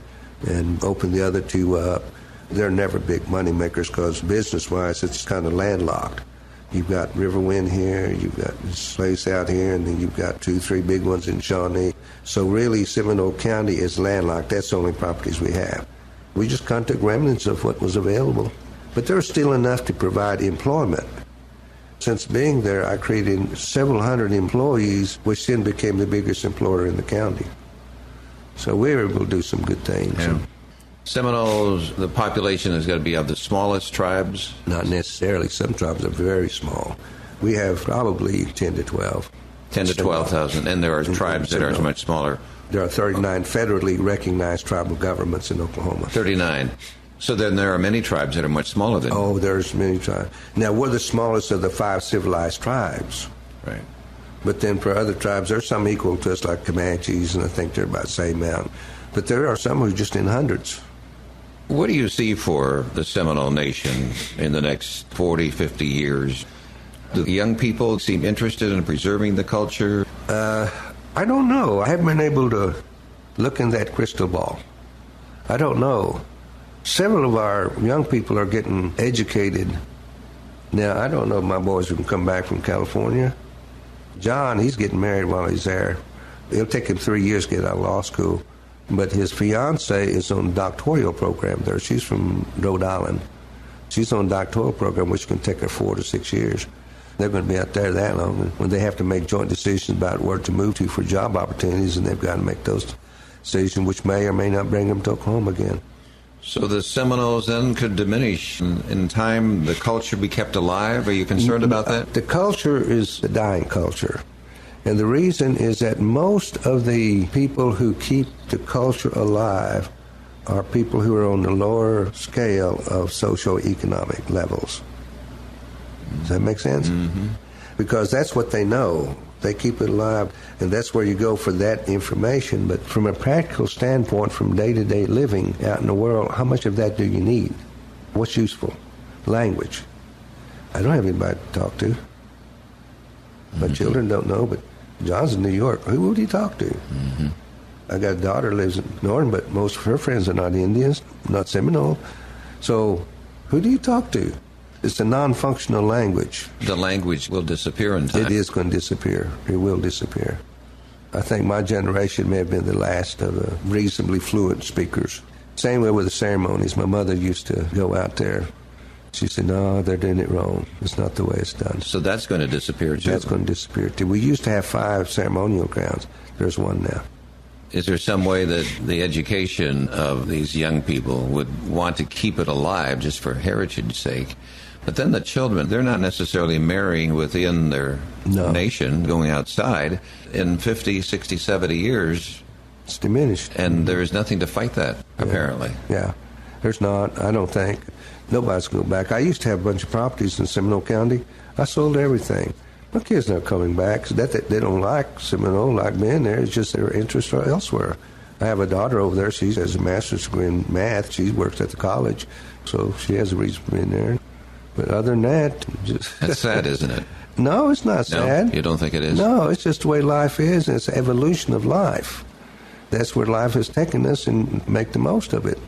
and open the other two up. They're never big money makers because business-wise, it's kind of landlocked. You've got Riverwind here, you've got this place out here, and then you've got 2-3 big ones in Shawnee. So really, Seminole County is landlocked. That's the only properties we have. We just kind of took remnants of what was available. But there's still enough to provide employment. Since being there, I created several hundred employees, which then became the biggest employer in the county. So we were able to do some good things. Yeah. Seminoles, the population is going to be of the smallest tribes? Not necessarily. Some tribes are very small. We have probably 10 to 12. 10 to 12,000, and there are tribes that are much smaller. There are 39 federally recognized tribal governments in Oklahoma. 39. So then there are many tribes that are much smaller than... Oh, there's many tribes. Now, we're the smallest of the 5 civilized tribes. Right. But then for other tribes, there's some equal to us, like Comanches, and I think they're about the same amount. But there are some who are just in hundreds. What do you see for the Seminole Nation in the next 40, 50 years? Do the young people seem interested in preserving the culture? I don't know. I haven't been able to look in that crystal ball. I don't know. Several of our young people are getting educated. Now, I don't know if my boys can come back from California. John, he's getting married while he's there. It'll take him 3 years to get out of law school. But his fiancée is on a doctoral program there. She's from Rhode Island. She's on a doctoral program, which can take her 4 to 6 years. They're going to be out there that long. And when they have to make joint decisions about where to move to for job opportunities, and they've got to make those decisions, which may or may not bring them to Oklahoma again. So the Seminoles then could diminish. In time, the culture be kept alive? Are you concerned about that? The culture is a dying culture. And the reason is that most of the people who keep the culture alive are people who are on the lower scale of socioeconomic levels. Does that make sense? Mm-hmm. Because that's what they know. They keep it alive, and that's where you go for that information. But from a practical standpoint, from day-to-day living out in the world, how much of that do you need? What's useful? Language. I don't have anybody to talk to. My children don't know, but John's in New York. Who would he talk to? Mm-hmm. I got a daughter who lives in Norton, but most of her friends are not Indians, not Seminole. So who do you talk to? It's a non-functional language. The language will disappear in time. It is going to disappear. It will disappear. I think my generation may have been the last of the reasonably fluent speakers. Same way with the ceremonies. My mother used to go out there. She said, no, they're doing it wrong. It's not the way it's done. So that's going to disappear, too. That's going to disappear, too. We used to have 5 ceremonial crowns. There's one now. Is there some way that the education of these young people would want to keep it alive just for heritage's sake? But then the children, they're not necessarily marrying within their nation, going outside. In 50, 60, 70 years, it's diminished. And there's nothing to fight that, apparently. Yeah, there's not, I don't think. Nobody's going back. I used to have a bunch of properties in Seminole County. I sold everything. My kids not coming back. They don't like Seminole, like being there. It's just their interests are elsewhere. I have a daughter over there. She has a master's degree in math. She works at the college, so she has a reason for being there. But other than that, just... That's sad, isn't it? No, it's not sad. No, you don't think it is? No, it's just the way life is, and it's the evolution of life. That's where life has taken us, and make the most of it.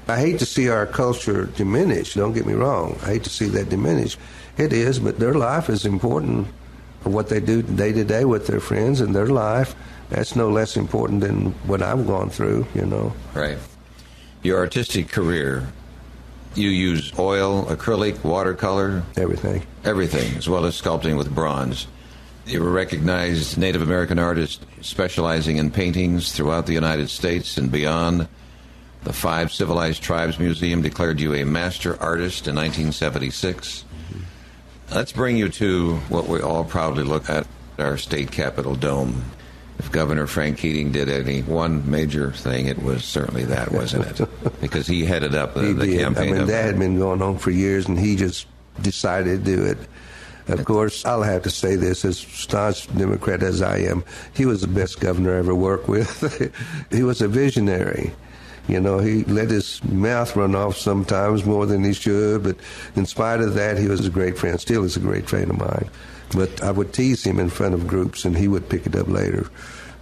I hate to see our culture diminish, don't get me wrong. I hate to see that diminish. It is, but their life is important for what they do day to day with their friends and their life. That's no less important than what I've gone through, you know. Right. Your artistic career, you use oil, acrylic, watercolor? Everything. Everything, as well as sculpting with bronze. You were a recognized Native American artist specializing in paintings throughout the United States and beyond. The 5 Civilized Tribes Museum declared you a master artist in 1976. Let's bring you to what we all proudly look at, our state capitol dome. If Governor Frank Keating did any one major thing, it was certainly that, wasn't it? Because he headed up the campaign. I mean, that had been going on for years, and he just decided to do it. Of course, I'll have to say this, as staunch Democrat as I am, he was the best governor I ever worked with. He was a visionary. You know, he let his mouth run off sometimes more than he should, but in spite of that, he was a great friend, still is a great friend of mine. But I would tease him in front of groups, and he would pick it up later.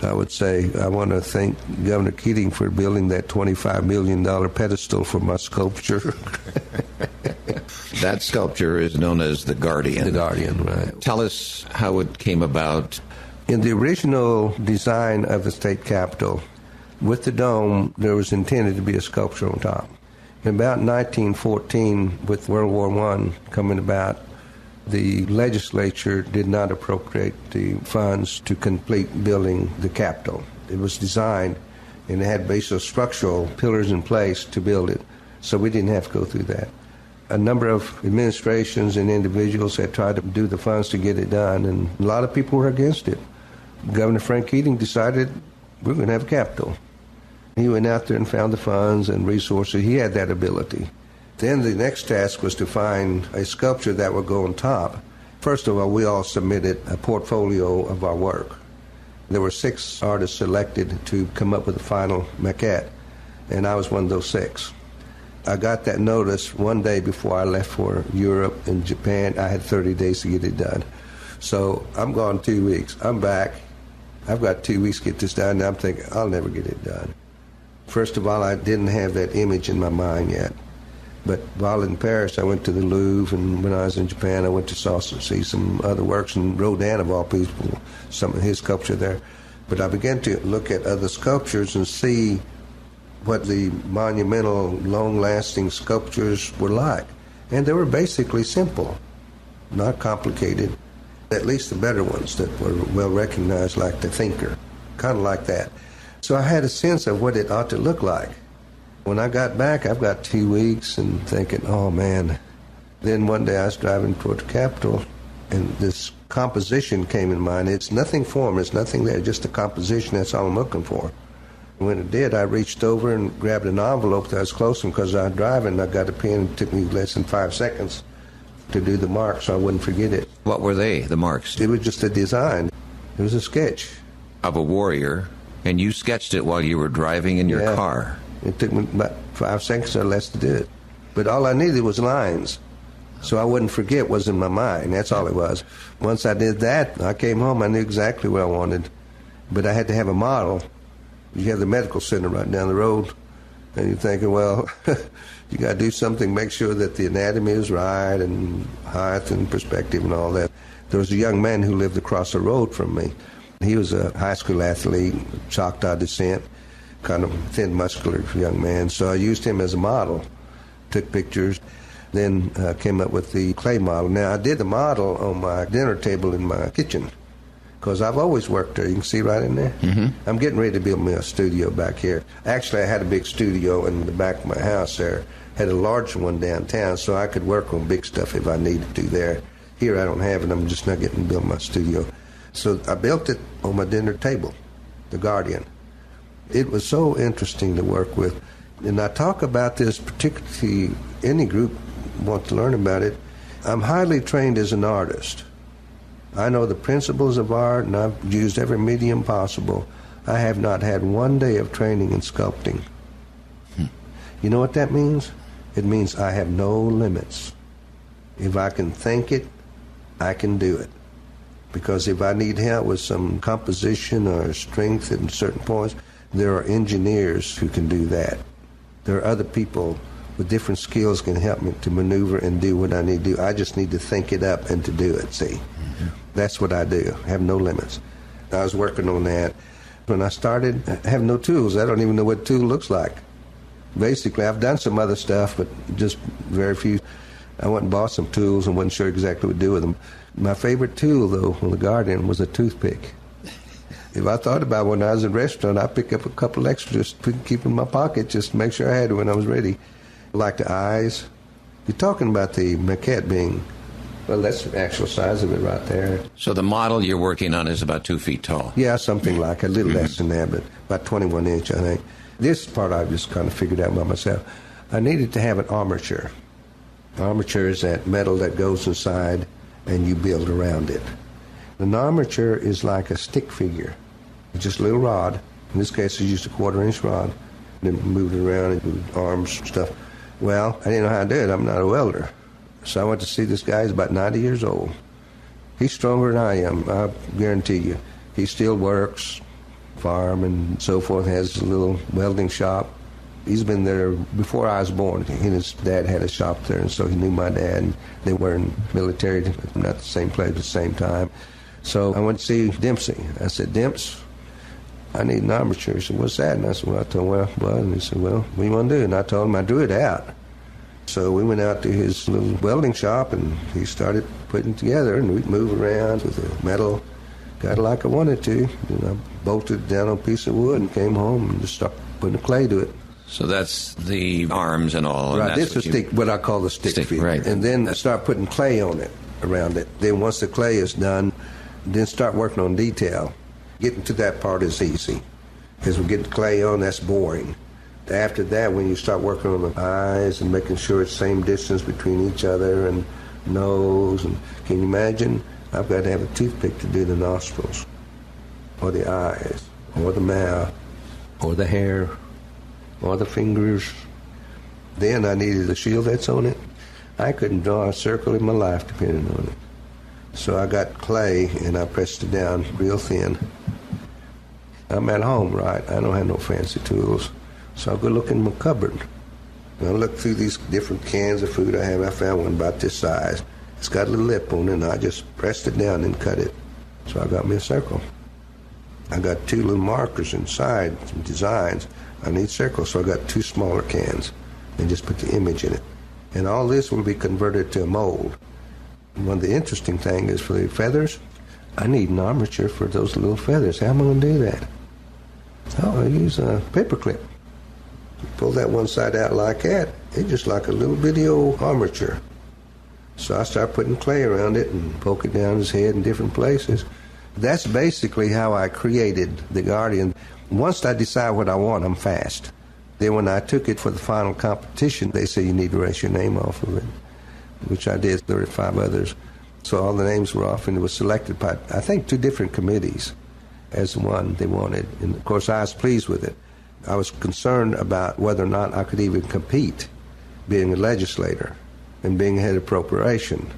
I would say, I want to thank Governor Keating for building that $25 million pedestal for my sculpture. That sculpture is known as the Guardian. The Guardian, right. Tell us how it came about. In the original design of the state capitol, with the dome, there was intended to be a sculpture on top. In about 1914, with World War I coming about, the legislature did not appropriate the funds to complete building the Capitol. It was designed, and it had basic structural pillars in place to build it, so we didn't have to go through that. A number of administrations and individuals had tried to do the funds to get it done, and a lot of people were against it. Governor Frank Keating decided we're going to have a Capitol. He went out there and found the funds and resources. He had that ability. Then the next task was to find a sculpture that would go on top. First of all, we all submitted a portfolio of our work. There were 6 artists selected to come up with a final maquette, and I was one of those 6. I got that notice one day before I left for Europe and Japan. I had 30 days to get it done. So I'm gone 2 weeks. I'm back. I've got 2 weeks to get this done, and I'm thinking, I'll never get it done. First of all, I didn't have that image in my mind yet. But while in Paris, I went to the Louvre, and when I was in Japan, I went to see some other works, and Rodin, of all people, some of his sculpture there. But I began to look at other sculptures and see what the monumental, long-lasting sculptures were like. And they were basically simple, not complicated, at least the better ones that were well-recognized, like the Thinker, kind of like that. So I had a sense of what it ought to look like. When I got back, I've got 2 weeks and thinking, oh man. Then one day I was driving toward the Capitol, and this composition came in mind. It's nothing form, it's nothing there, just a composition. That's all I'm looking for. When it did, I reached over and grabbed an envelope that was close to me because I was driving. I got a pen. It took me less than 5 seconds to do the mark so I wouldn't forget it. What were they, the marks? It was just a design. It was a sketch. Of a warrior, and you sketched it while you were driving in your car. It took me about 5 seconds or less to do it. But all I needed was lines, so I wouldn't forget what was in my mind. That's all it was. Once I did that, I came home, I knew exactly what I wanted. But I had to have a model. You have the medical center right down the road, and you're thinking, well, you got to do something, make sure that the anatomy is right and height and perspective and all that. There was a young man who lived across the road from me. He was a high school athlete, Choctaw descent, kind of thin, muscular young man. So I used him as a model, took pictures, then came up with the clay model. Now, I did the model on my dinner table in my kitchen, because I've always worked there. You can see right in there. Mm-hmm. I'm getting ready to build me a studio back here. Actually, I had a big studio in the back of my house there. Had a large one downtown, so I could work on big stuff if I needed to there. Here, I don't have it. I'm just not getting to build my studio. So I built it on my dinner table, the Guardian. It was so interesting to work with. And I talk about this particularly, any group want to learn about it. I'm highly trained as an artist. I know the principles of art, and I've used every medium possible. I have not had one day of training in sculpting. You know what that means? It means I have no limits. If I can think it, I can do it. Because if I need help with some composition or strength at certain points, there are engineers who can do that. There are other people with different skills can help me to maneuver and do what I need to do. I just need to think it up and to do it, see? That's what I do. I have no limits. I was working on that. When I started, I have no tools. I don't even know what a tool looks like. Basically, I've done some other stuff, but just very few. I went and bought some tools and wasn't sure exactly what to do with them. My favorite tool, though, on the Guardian was a toothpick. If I thought about when I was in a restaurant, I'd pick up a couple extras to keep in my pocket just to make sure I had it when I was ready. Like the eyes. You're talking about the maquette being, well, that's the actual size of it right there. So the model you're working on is about 2 feet tall? Yeah, something like a little less than that, but about 21 inch, I think. This part I just kind of figured out by myself. I needed to have an armature. Armature is that metal that goes inside and you build around it. An armature is like a stick figure. It's just a little rod. In this case, I used a 1/4 inch rod. Then moved it around and moved arms and stuff. Well, I didn't know how to do it. I'm not a welder. So I went to see this guy. He's about 90 years old. He's stronger than I am, I guarantee you. He still works, farm and so forth, has a little welding shop. He's been there before I was born. He and his dad had a shop there, and so he knew my dad. And they were in military, not the same place at the same time. So I went to see Dempsey. I said, Demps, I need an armature. He said, what's that? And I said, well, I told him, well, and he said, well, what do you want to do? And I told him I drew it out. So we went out to his little welding shop, and he started putting it together, and we'd move around with the metal. Got it like I wanted to. And I bolted it down on a piece of wood and came home and just started putting the clay to it. So that's the arms and all. Right, and this is what I call the stick figure. Right. And then I start putting clay on it, around it. Then once the clay is done, then start working on detail. Getting to that part is easy. Because we get the clay on, that's boring. After that, when you start working on the eyes and making sure it's same distance between each other and nose, and can you imagine? I've got to have a toothpick to do the nostrils, or the eyes, or the mouth, or the hair, or the fingers. Then I needed the shield that's on it. I couldn't draw a circle in my life depending on it. So I got clay and I pressed it down real thin. I'm at home, right? I don't have no fancy tools. So I go look in my cupboard. And I look through these different cans of food I have. I found one about this size. It's got a little lip on it, and I just pressed it down and cut it. So I got me a circle. I got 2 little markers inside, some designs. I need circles, so I got 2 smaller cans and just put the image in it. And all this will be converted to a mold. And one of the interesting things is for the feathers, I need an armature for those little feathers. How am I going to do that? Oh, I use a paper clip. Pull that one side out like that. It's just like a little video armature. So I started putting clay around it and poking down his head in different places. That's basically how I created the Guardian. Once I decide what I want, I'm fast. Then when I took it for the final competition, they said you need to erase your name off of it, which I did, 35 others. So all the names were off, and it was selected by, I think, 2 different committees as the one they wanted. And, of course, I was pleased with it. I was concerned about whether or not I could even compete, being a legislator and being head of appropriation.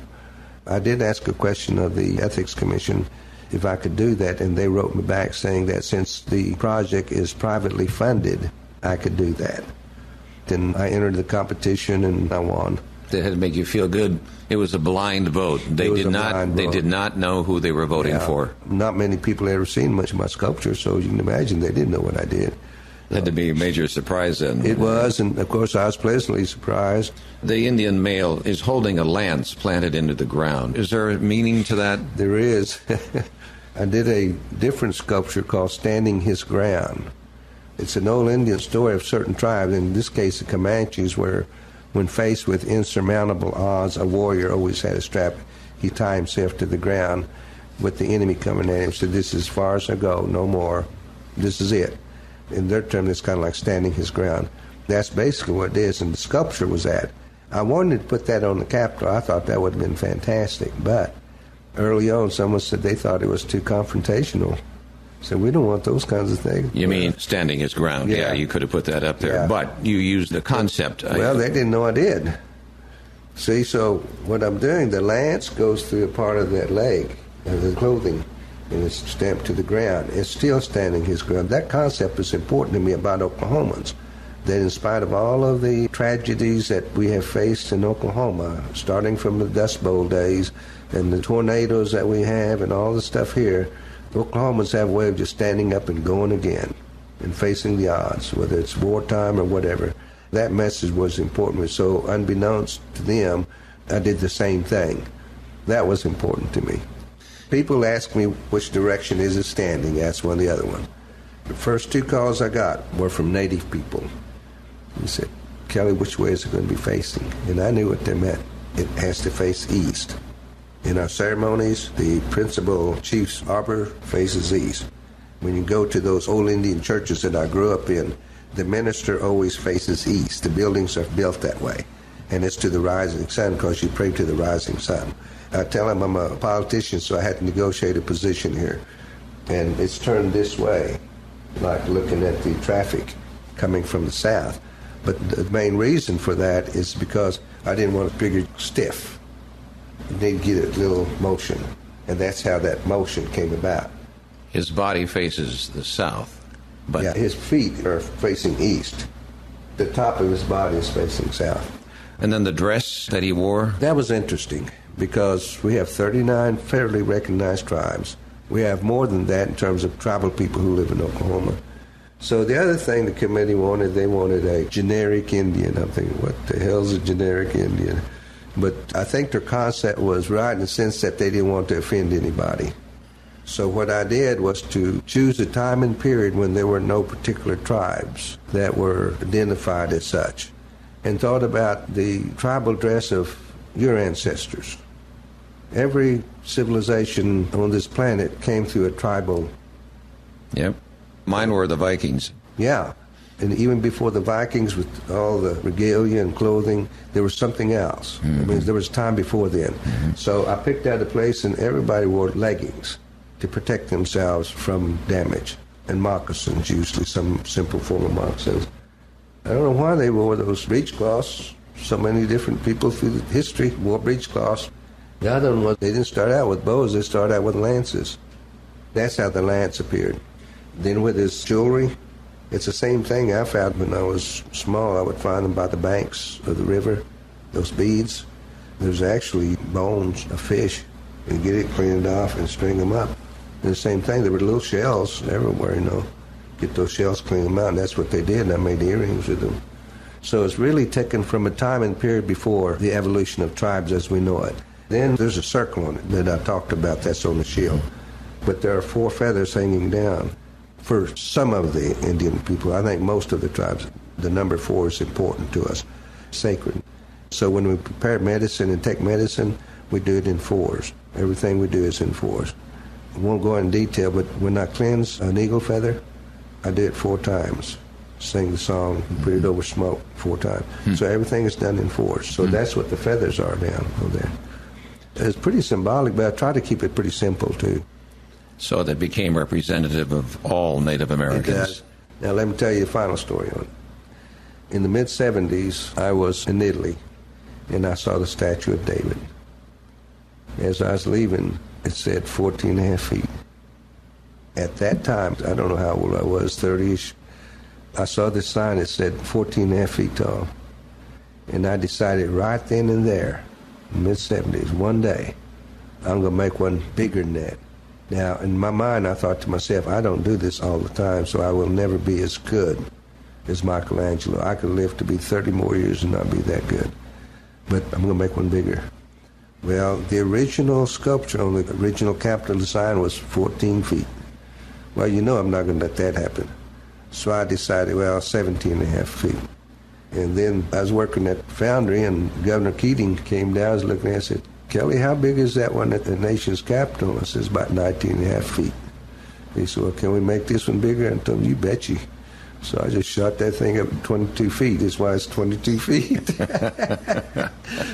I did ask a question of the Ethics Commission if I could do that, and they wrote me back saying that since the project is privately funded, I could do that. Then I entered the competition and I won. That had to make you feel good. It was a blind vote. They did not know who they were voting for. Not many people had ever seen much of my sculpture, so you can imagine they didn't know what I did. Had to be a major surprise then. It was, and of course I was pleasantly surprised. The Indian male is holding a lance planted into the ground. Is there a meaning to that? There is. I did a different sculpture called Standing His Ground. It's an old Indian story of certain tribes, in this case the Comanches, where when faced with insurmountable odds, a warrior always had a strap. He tied himself to the ground with the enemy coming at him, said, "This is as far as I go, no more. This is it." In their term, it's kind of like standing his ground. That's basically what it is, and the sculpture was that. I wanted to put that on the Capitol. I thought that would have been fantastic, but early on, someone said they thought it was too confrontational. So we don't want those kinds of things. You mean standing his ground? Yeah, you could have put that up there. Yeah. But you used the concept. Well, they didn't know I did. See, so what I'm doing, the lance goes through a part of that leg and the clothing, and it's stamped to the ground. It's still standing his ground. That concept is important to me about Oklahomans, that in spite of all of the tragedies that we have faced in Oklahoma, starting from the Dust Bowl days and the tornadoes that we have and all the stuff here, Oklahomans have a way of just standing up and going again and facing the odds, whether it's wartime or whatever. That message was important. So unbeknownst to them, I did the same thing. That was important to me. People ask me which direction is it standing. That's one of the other ones. The first 2 calls I got were from Native people. They said, "Kelly, which way is it going to be facing?" And I knew what they meant. It has to face east. In our ceremonies, the principal chief's arbor faces east. When you go to those old Indian churches that I grew up in, the minister always faces east. The buildings are built that way. And it's to the rising sun because you pray to the rising sun. I tell him I'm a politician, so I had to negotiate a position here. And it's turned this way, like looking at the traffic coming from the south. But the main reason for that is because I didn't want to figure stiff. You need to get a little motion. And that's how that motion came about. His body faces the south. But yeah, his feet are facing east. The top of his body is facing south. And then the dress that he wore? That was interesting because we have 39 federally recognized tribes. We have more than that in terms of tribal people who live in Oklahoma. So the other thing the committee wanted, they wanted a generic Indian. I'm thinking, what the hell's a generic Indian? But I think their concept was right in the sense that they didn't want to offend anybody. So what I did was to choose a time and period when there were no particular tribes that were identified as such, and thought about the tribal dress of your ancestors. Every civilization on this planet came through a tribal. Yep. Mine were the Vikings. Yeah. And even before the Vikings, with all the regalia and clothing, there was something else. Mm-hmm. I mean, there was time before then. Mm-hmm. So I picked out a place, and everybody wore leggings to protect themselves from damage, and moccasins, usually some simple form of moccasins. I don't know why they wore those breechcloths. So many different people through history wore breechcloths. The other one was they didn't start out with bows, they started out with lances. That's how the lance appeared. Then with his jewelry, it's the same thing I found when I was small. I would find them by the banks of the river, those beads. There's actually bones of fish. And get it cleaned off and string them up. And the same thing, there were little shells everywhere, you know. Get those shells, clean them out, and that's what they did, and I made earrings with them. So it's really taken from a time and period before the evolution of tribes as we know it. Then there's a circle on it that I talked about, that's on the shield. But there are 4 feathers hanging down. For some of the Indian people, I think most of the tribes, the number 4 is important to us, sacred. So when we prepare medicine and take medicine, we do it in fours. Everything we do is in fours. I won't go in detail, but when I cleanse an eagle feather, I do it 4 times. Sing the song, put it over smoke 4 times. So everything is done in fours. So that's what the feathers are down over there. It's pretty symbolic, but I try to keep it pretty simple, too. So that became representative of all Native Americans. It does. Now, let me tell you the final story on it. In the mid-'70s, I was in Italy, and I saw the statue of David. As I was leaving, it said 14 and a half feet. At that time, I don't know how old I was, 30-ish, I saw this sign that said 14 and a half feet tall. And I decided right then and there, mid-'70s, one day, I'm going to make one bigger than that. Now, in my mind, I thought to myself, I don't do this all the time, so I will never be as good as Michelangelo. I could live to be 30 more years and not be that good. But I'm going to make one bigger. Well, the original sculpture on the original Capitol design was 14 feet. Well, you know I'm not going to let that happen. So I decided, well, 17 and a half feet. And then I was working at the foundry, and Governor Keating came down, I was looking at it, and said, Kelly, how big is that one at the nation's capital? I said, it's about 19 and a half feet. He said, well, can we make this one bigger? And I told him, you bet you. So I just shot that thing up 22 feet. That's why it's 22 feet.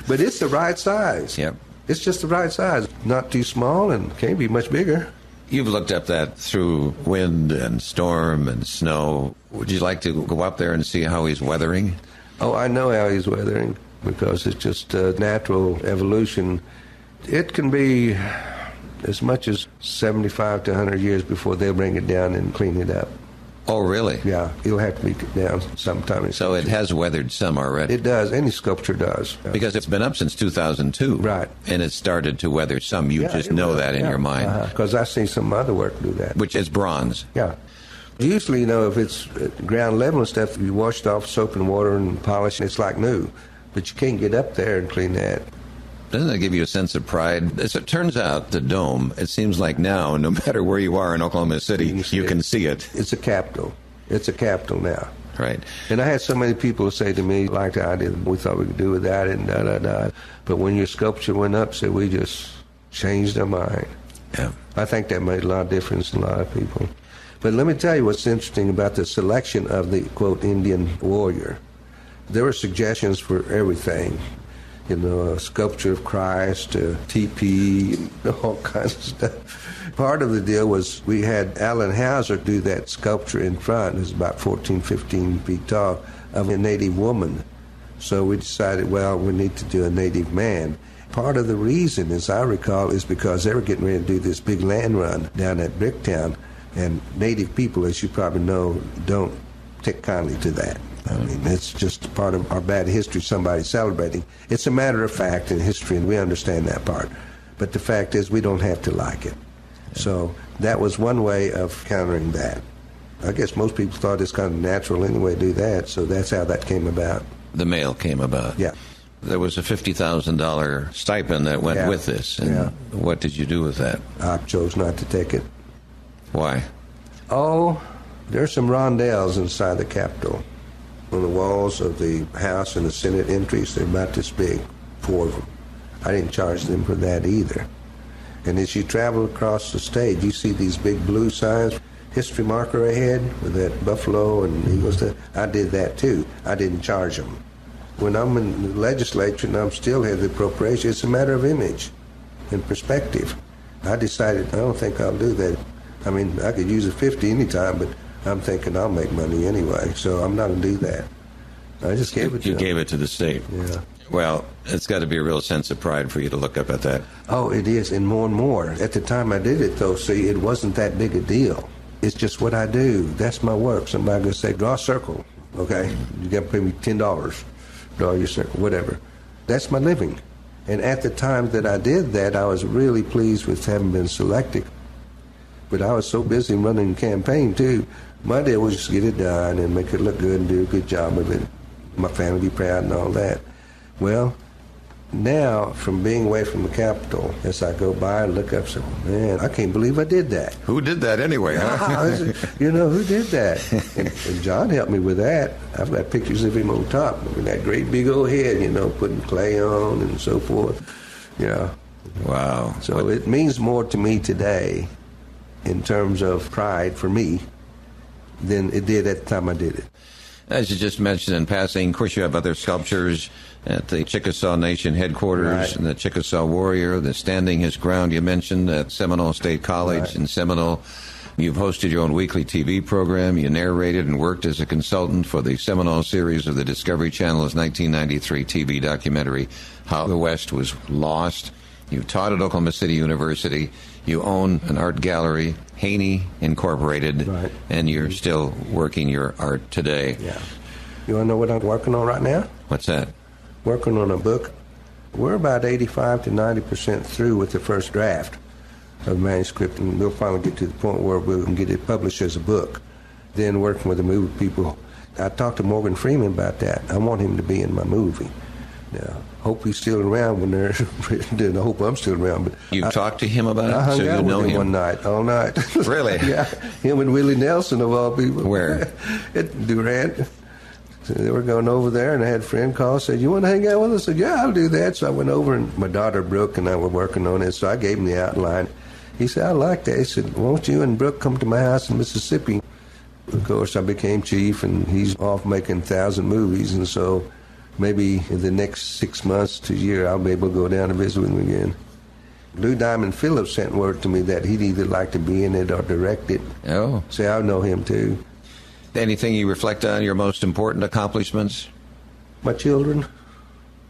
But it's the right size. Yep. It's just the right size. Not too small and can't be much bigger. You've looked up that through wind and storm and snow. Would you like to go up there and see how he's weathering? Oh, I know how he's weathering because it's just natural evolution. It can be as much as 75 to 100 years before they'll bring it down and clean it up. Oh, really? Yeah, it'll have to be down sometime. So it has weathered some already? It does. Any sculpture does. Because it's been up since 2002. Right. And it started to weather some. You just know that in your mind. Because I see some other work do that. Which is bronze. Yeah. Usually, you know, if it's at ground level and stuff, you wash it off soap and water and polish, it's like new. But you can't get up there and clean that. Doesn't that give you a sense of pride? As it turns out, the dome, it seems like now, no matter where you are in Oklahoma City, you can see it. It's a capital. It's a capital now. Right. And I had so many people say to me, like the idea, we thought we could do without it, and da-da-da. But when your sculpture went up, said we just changed our mind. Yeah. I think that made a lot of difference in a lot of people. But let me tell you what's interesting about the selection of the, quote, Indian warrior. There were suggestions for everything. You know, a sculpture of Christ, a teepee, and all kinds of stuff. Part of the deal was we had Alan Hauser do that sculpture in front. It was about 14, 15 feet tall, of a native woman. So we decided, well, we need to do a native man. Part of the reason, as I recall, is because they were getting ready to do this big land run down at Bricktown, and native people, as you probably know, don't take kindly to that. I mean, it's just part of our bad history, somebody celebrating. It's a matter of fact in history, and we understand that part. But the fact is, we don't have to like it. So that was one way of countering that. I guess most people thought it's kind of natural anyway to do that, so that's how that came about. The mail came about. Yeah. There was a $50,000 stipend that went with this. And what did you do with that? I chose not to take it. Why? Oh, there's some rondels inside the Capitol. On the walls of the House and the Senate entries, they're about this big, 4 of them. I didn't charge them for that either. And as you travel across the stage, you see these big blue signs, history marker ahead with that buffalo and eagles. I did that too. I didn't charge them. When I'm in the legislature and I'm still head of the appropriations, it's a matter of image and perspective. I decided I don't think I'll do that. I mean, I could use a 50 anytime, but I'm thinking I'll make money anyway, so I'm not going to do that. I just gave it to them. You gave it to the state. Yeah. Well, it's got to be a real sense of pride for you to look up at that. Oh, it is, and more. At the time I did it, though, see, it wasn't that big a deal. It's just what I do. That's my work. Somebody going to say, draw a circle, okay? You got to pay me $10. Draw your circle, whatever. That's my living. And at the time that I did that, I was really pleased with having been selected. But I was so busy running the campaign, too. My deal was just get it done and make it look good and do a good job of it. My family be proud and all that. Well, now, from being away from the Capitol, as I go by and look up, say, man, I can't believe I did that. Who did that anyway, huh? Who did that? And John helped me with that. I've got pictures of him on top with that great big old head, putting clay on and so forth. Yeah. Wow. So it means more to me today in terms of pride for me than it did at the time I did it. As you just mentioned in passing, of course, you have other sculptures at the Chickasaw Nation headquarters, right, and the Chickasaw Warrior, the Standing His Ground you mentioned at Seminole State College right in Seminole. You've hosted your own weekly TV program. You narrated and worked as a consultant for the Seminole series of the Discovery Channel's 1993 TV documentary, How the West Was Lost. You taught at Oklahoma City University. You own an art gallery, Haney Incorporated, right, and you're still working your art today. Yeah. You want to know what I'm working on right now? What's that? Working on a book. We're about 85 to 90% through with the first draft of the manuscript, and we'll finally get to the point where we'll get it published as a book. Then working with the movie people. I talked to Morgan Freeman about that. I want him to be in my movie. Now, hope he's still around when they're written. I hope I'm still around. But You've talked to him about it? I hung so out you know with him him one night, all night. Really? Yeah, him and Willie Nelson, of all people. Where? At Durant. So they were going over there, and I had a friend call and said, you want to hang out with us? I said, yeah, I'll do that. So I went over, and my daughter Brooke and I were working on it, so I gave him the outline. He said, I like that. He said, won't you and Brooke come to my house in Mississippi? Of course, I became chief, and he's off making 1,000 movies, and so maybe in the next 6 months to a year, I'll be able to go down and visit with him again. Lou Diamond Phillips sent word to me that he'd either like to be in it or direct it. Oh. So I know him, too. Anything you reflect on, your most important accomplishments? My children?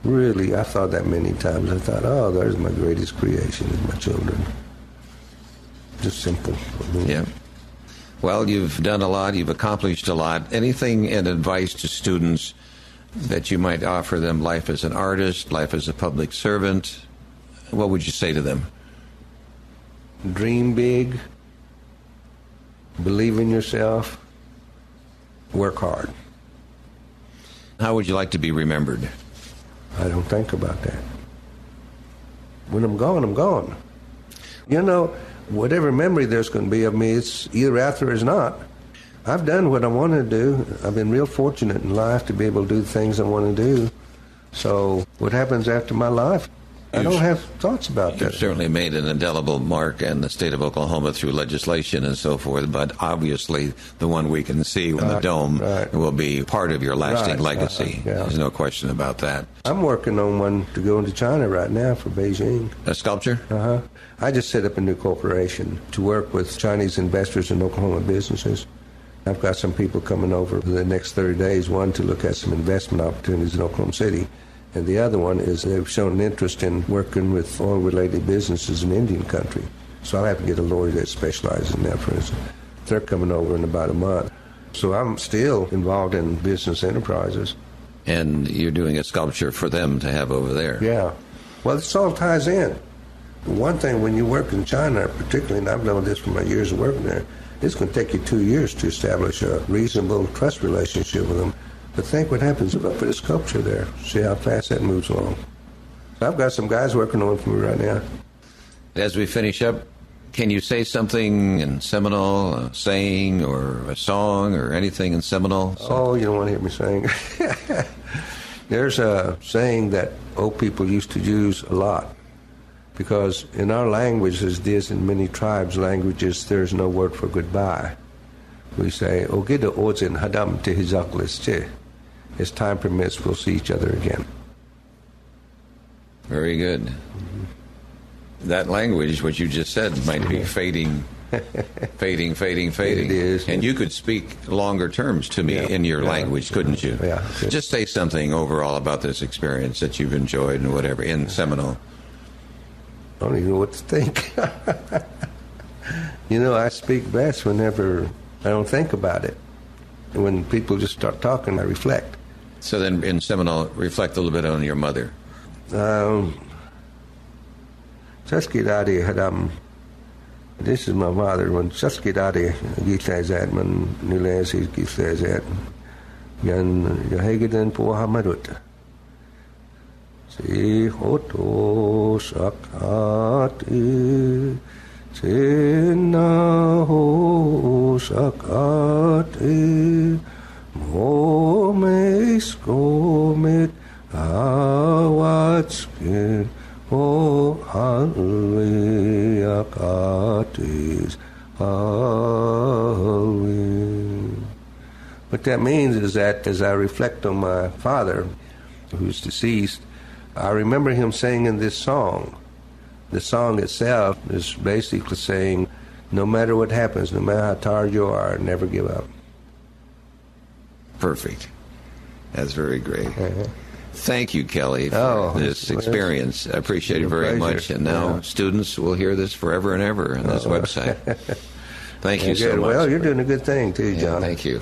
Really, I thought that many times. I thought, oh, there's my greatest creation, is my children. Just simple. Yeah. Well, you've done a lot. You've accomplished a lot. Anything in advice to students that you might offer them, life as an artist, life as a public servant? What would you say to them? Dream big. Believe in yourself. Work hard. How would you like to be remembered? I don't think about that. When I'm gone, I'm gone. Whatever memory there's going to be of me, it's either after or it's not. I've done what I wanted to do. I've been real fortunate in life to be able to do the things I want to do. So what happens after my life, I don't have thoughts about that. You've certainly made an indelible mark in the state of Oklahoma through legislation and so forth, but obviously the one we can see in the dome will be part of your lasting legacy. There's no question about that. I'm working on one to go into China right now for Beijing. A sculpture? Uh-huh. I just set up a new corporation to work with Chinese investors in Oklahoma businesses. I've got some people coming over for the next 30 days, one to look at some investment opportunities in Oklahoma City, and the other one is they've shown an interest in working with oil-related businesses in Indian country. So I'll have to get a lawyer that specializes in that, for instance. They're coming over in about a month. So I'm still involved in business enterprises. And you're doing a sculpture for them to have over there. Yeah. Well, this all ties in. One thing, when you work in China, particularly, and I've known this from my years of working there, it's going to take you 2 years to establish a reasonable trust relationship with them. But think what happens if I put a sculpture there. See how fast that moves along. So I've got some guys working on it for me right now. As we finish up, can you say something in Seminole, a saying or a song or anything in Seminole? Oh, you don't want to hear me sing. There's a saying that old people used to use a lot. Because in our language, as it is in many tribes' languages, there's no word for goodbye. We say, Ogida Ozin Hadam Tehizaklis. As time permits, we'll see each other again. Very good. Mm-hmm. That language, what you just said, might be fading. Fading. It is. And you could speak longer terms to me in your language, couldn't you? Yeah. Just say something overall about this experience that you've enjoyed and whatever in Seminole. I don't even know what to think. I speak best whenever I don't think about it. And when people just start talking, I reflect. So then in Seminole, reflect a little bit on your mother. This is my mother. When Saskidadi Gitazatman Nilasi Gitazat Yan Yahagidan Pohamadut. Sihoto sakati, Tinaho sakati, Momes komit awatskin, O haliakatis halin. What that means is that as I reflect on my father, who's deceased, I remember him singing this song. The song itself is basically saying, no matter what happens, no matter how tired you are, never give up. Perfect. That's very great. Thank you, Kelly, for this experience. I appreciate it very much. And now students will hear this forever and ever on this website. Thank you so much. Well, you're doing a good thing, too, John. Thank you.